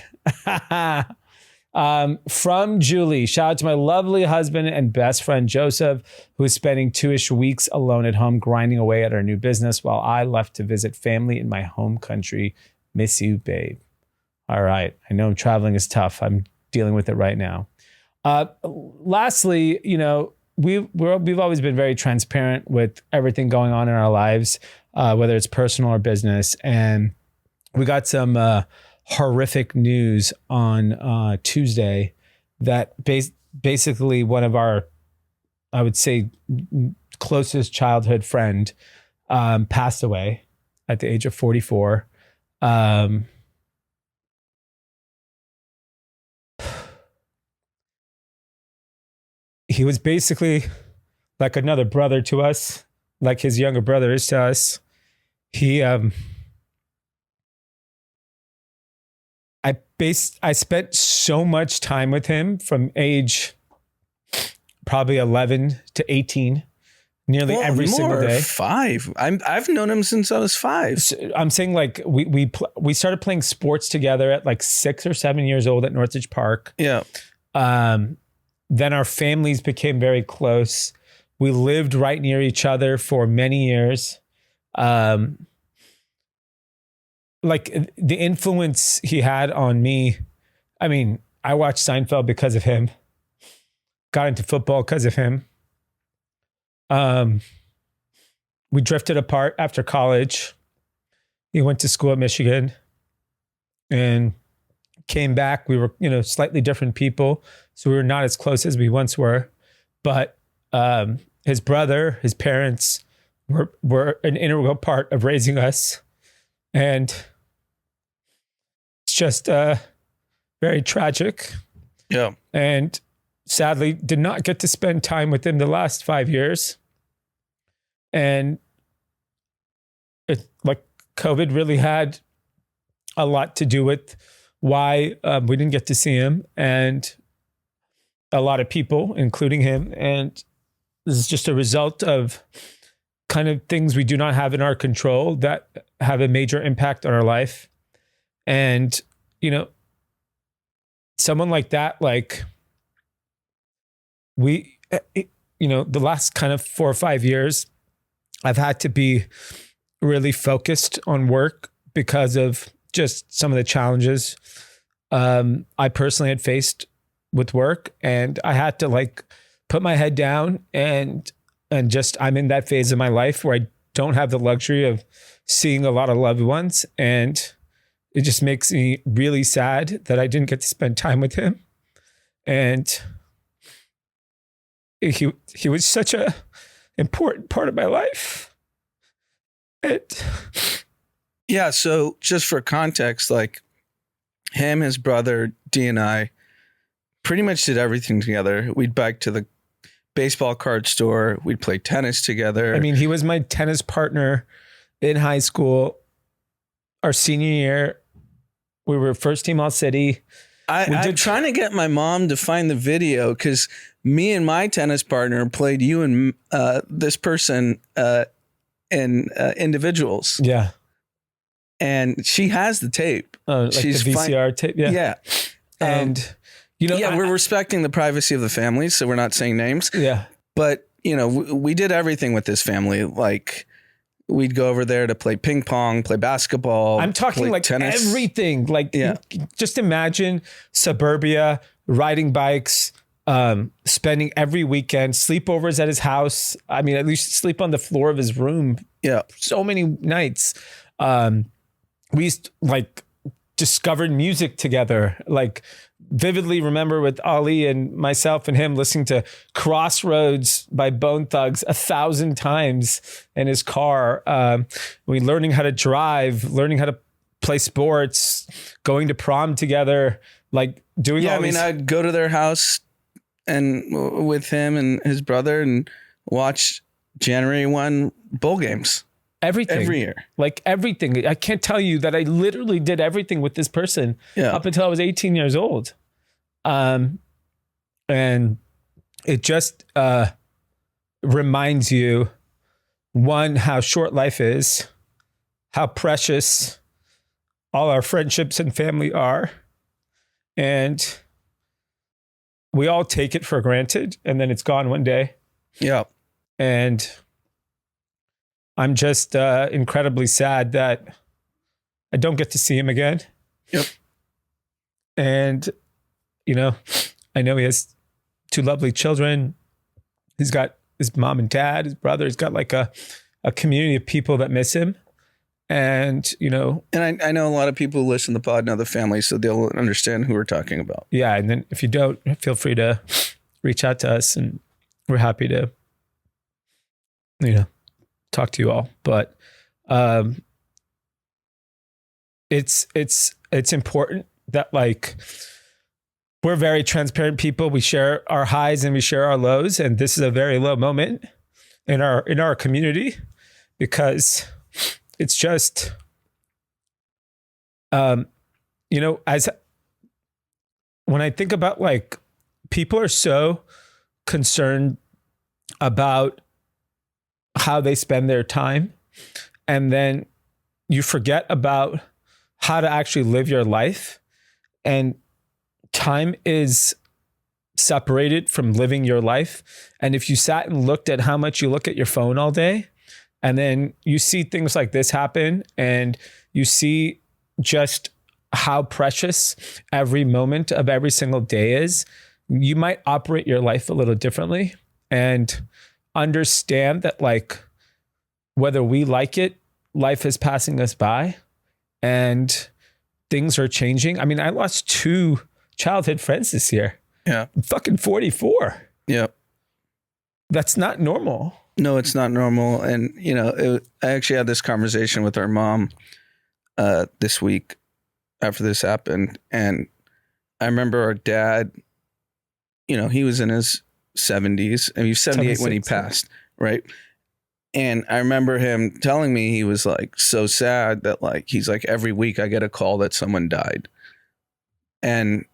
From Julie. Shout out to my lovely husband and best friend, Joseph, who is spending 2-ish weeks alone at home, grinding away at our new business while I left to visit family in my home country. Miss you, babe. All right. I know traveling is tough. I'm dealing with it right now. Lastly, we've always been very transparent with everything going on in our lives, whether it's personal or business. And we got some horrific news on Tuesday that basically one of our, I would say, closest childhood friend passed away at the age of 44. He was basically like another brother to us, like his younger brother is to us. I spent so much time with him from age probably 11 to 18, nearly every single day. 5. I've known him since I was 5. So I'm saying like we started playing sports together at like 6 or 7 years old at Northridge Park. Yeah. Then our families became very close. We lived right near each other for many years. Like the influence he had on me. I mean, I watched Seinfeld because of him. Got into football because of him. We drifted apart after college. He went to school at Michigan and came back. We were, slightly different people. So we were not as close as we once were. But his brother, his parents were an integral part of raising us. And it's just very tragic. Yeah. And sadly, did not get to spend time with him the last 5 years. And COVID really had a lot to do with why we didn't get to see him, and a lot of people, including him. And this is just a result of kind of things we do not have in our control that have a major impact on our life. And, someone like that, the last kind of 4 or 5 years, I've had to be really focused on work because of just some of the challenges I personally had faced with work, and I had to like put my head down and just, I'm in that phase of my life where I don't have the luxury of seeing a lot of loved ones, and it just makes me really sad that I didn't get to spend time with him. And he was such a important part of my life. Yeah. So just for context, like him, his brother, D, and I pretty much did everything together. We'd bike to the baseball card store. We'd play tennis together. I mean, he was my tennis partner in high school. Our senior year, we were first team all city. I'm trying to get my mom to find the video because me and my tennis partner played you and this person in individuals. Yeah. And she has the tape. Like She's the VCR tape. Yeah. Yeah. And, we're respecting the privacy of the family, so we're not saying names. Yeah. But, we did everything with this family. Like, we'd go over there to play ping pong, play basketball. I'm talking like tennis. Everything. Like, just imagine suburbia, riding bikes, spending every weekend, sleepovers at his house. I mean, at least sleep on the floor of his room. Yeah. So many nights. We used to, like, discovered music together. Like, vividly remember with Ali and myself and him listening to Crossroads by Bone Thugs 1,000 times in his car. We learning how to drive, learning how to play sports, going to prom together, like doing all these. I'd go to their house and with him and his brother and watch January 1 bowl games. Everything. Every year. Like everything. I can't tell you that I literally did everything with this person up until I was 18 years old. And it just reminds you, one, how short life is, how precious all our friendships and family are. And we all take it for granted, and then it's gone one day. Yeah. And I'm just incredibly sad that I don't get to see him again. Yep. And, I know he has 2 lovely children. He's got his mom and dad, his brother. He's got like a community of people that miss him. And, And I know a lot of people who listen to the pod know the family, so they'll understand who we're talking about. Yeah. And then if you don't, feel free to reach out to us, and we're happy to, talk to you all. But it's important that, like, we're very transparent people. We share our highs and we share our lows, and this is a very low moment in our community, because it's just as when I think about, like, people are so concerned about how they spend their time, and then you forget about how to actually live your life. And time is separated from living your life. And if you sat and looked at how much you look at your phone all day, and then you see things like this happen, and you see just how precious every moment of every single day is, you might operate your life a little differently and understand that, like, whether we like it, life is passing us by and things are changing. I mean, I lost 2 childhood friends this year. Yeah. I'm fucking 44. Yeah. That's not normal. No, it's not normal. And, I actually had this conversation with our mom this week after this happened. And I remember our dad, he was in his 70s, and he was 78 when he passed, right? And I remember him telling me he was, like, so sad that, like, he's like, every week I get a call that someone died. And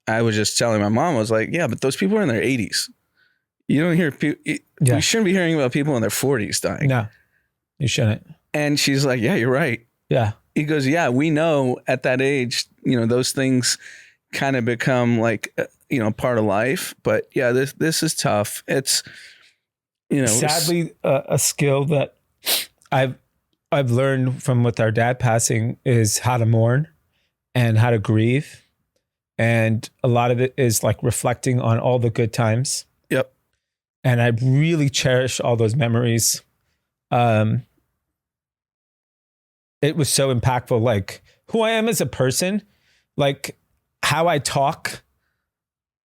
I was just telling my mom, I was like, yeah, but those people are in their 80s. You don't hear people. You shouldn't be hearing about people in their 40s dying. No, you shouldn't. And she's like, yeah, you're right. Yeah. He goes, yeah, we know at that age, those things kind of become like, part of life. But yeah, this is tough. It's, sadly, a skill that I've I've learned from with our dad passing is how to mourn and how to grieve. And a lot of it is like reflecting on all the good times. Yep. And I really cherish all those memories. It was so impactful, like who I am as a person, like how I talk,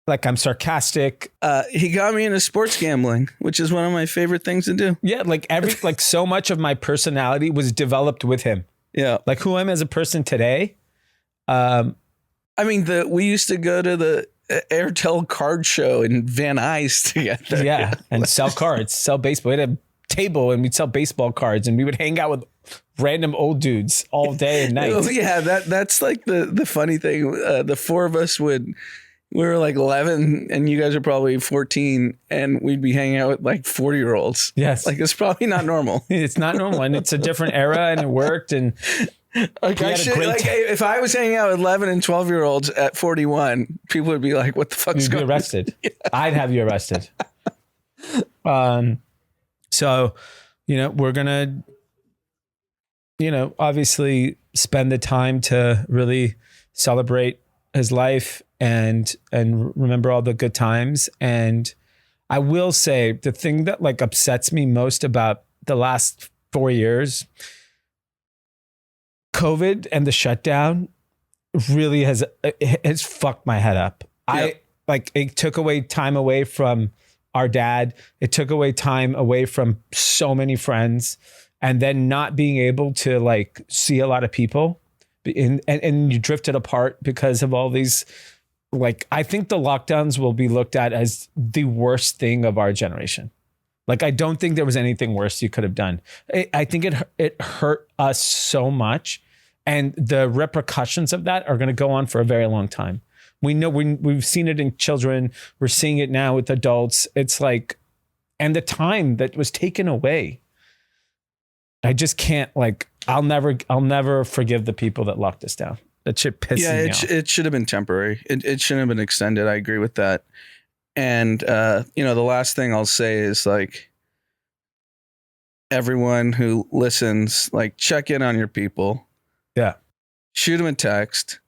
like I'm sarcastic. He got me into sports gambling, which is one of my favorite things to do. Yeah, like so much of my personality was developed with him. Yeah. Like who I am as a person today. I mean, we used to go to the Airtel card show in Van Nuys together. Yeah, and sell cards, sell baseball. We had a table and we'd sell baseball cards and we would hang out with random old dudes all day and night. Oh, yeah, that's like the funny thing. The four of us we were like 11 and you guys are probably 14 and we'd be hanging out with like 40-year-olds. Yes. Like it's probably not normal. It's not normal and it's a different era and it worked. And like if I was hanging out with 11 and 12-year-olds at 41, people would be like, what the fuck's You'd going on? be arrested. Yeah. I'd have you arrested. So, we're going to, obviously spend the time to really celebrate his life and remember all the good times. And I will say the thing that like upsets me most about the last 4 years, COVID and the shutdown really has fucked my head up. Yep. It took time away from our dad. It took away time away from so many friends, and then not being able to like see a lot of people and you drifted apart because of all these, like, I think the lockdowns will be looked at as the worst thing of our generation. Like, I don't think there was anything worse you could have done. I think it hurt us so much. And the repercussions of that are going to go on for a very long time. We know we've seen it in children. We're seeing it now with adults. It's like, and the time that was taken away. I just can't, like, I'll never forgive the people that locked us down. That shit pisses me off. It should have been temporary. It shouldn't have been extended. I agree with that. And, the last thing I'll say is, like, everyone who listens, like, check in on your people. Yeah. Shoot them a text.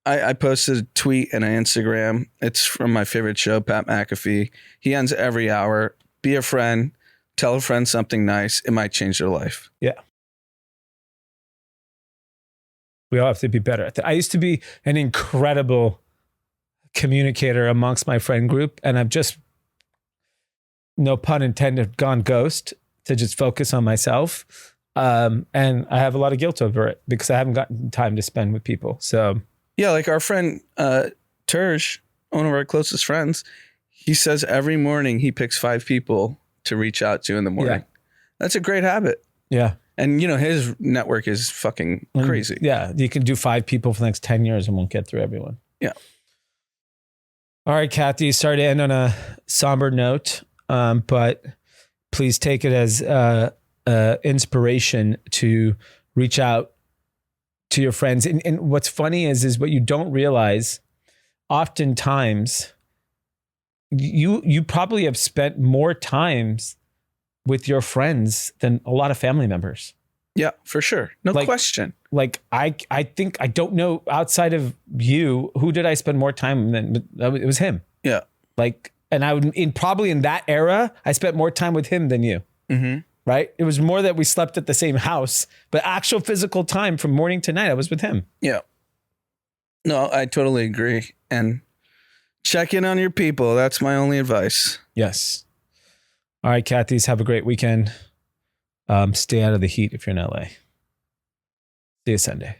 I posted a tweet and an Instagram. It's from my favorite show, Pat McAfee. He ends every hour. Be a friend. Tell a friend something nice. It might change their life. Yeah. We all have to be better at that. I used to be an incredible communicator amongst my friend group, and I've just, no pun intended, gone ghost to just focus on myself. And I have a lot of guilt over it because I haven't gotten time to spend with people. So yeah, like our friend Terj, one of our closest friends, he says every morning he picks 5 people to reach out to in the morning. Yeah. That's a great habit. Yeah. And, his network is fucking crazy. Yeah. You can do 5 people for the next 10 years and won't get through everyone. Yeah. All right, Kathy, sorry to end on a somber note, but please take it as inspiration to reach out to your friends. And what's funny is what you don't realize, oftentimes you probably have spent more times with your friends than a lot of family members. Yeah, for sure. No question. Like I think, I don't know, outside of you, who did I spend more time than? It was him. Yeah. Like, and I would probably in that era, I spent more time with him than you. Mm-hmm. Right? It was more that we slept at the same house, but actual physical time from morning to night, I was with him. Yeah. No, I totally agree. And check in on your people. That's my only advice. Yes. All right, Kathy's, have a great weekend. Stay out of the heat if you're in LA. See you Sunday.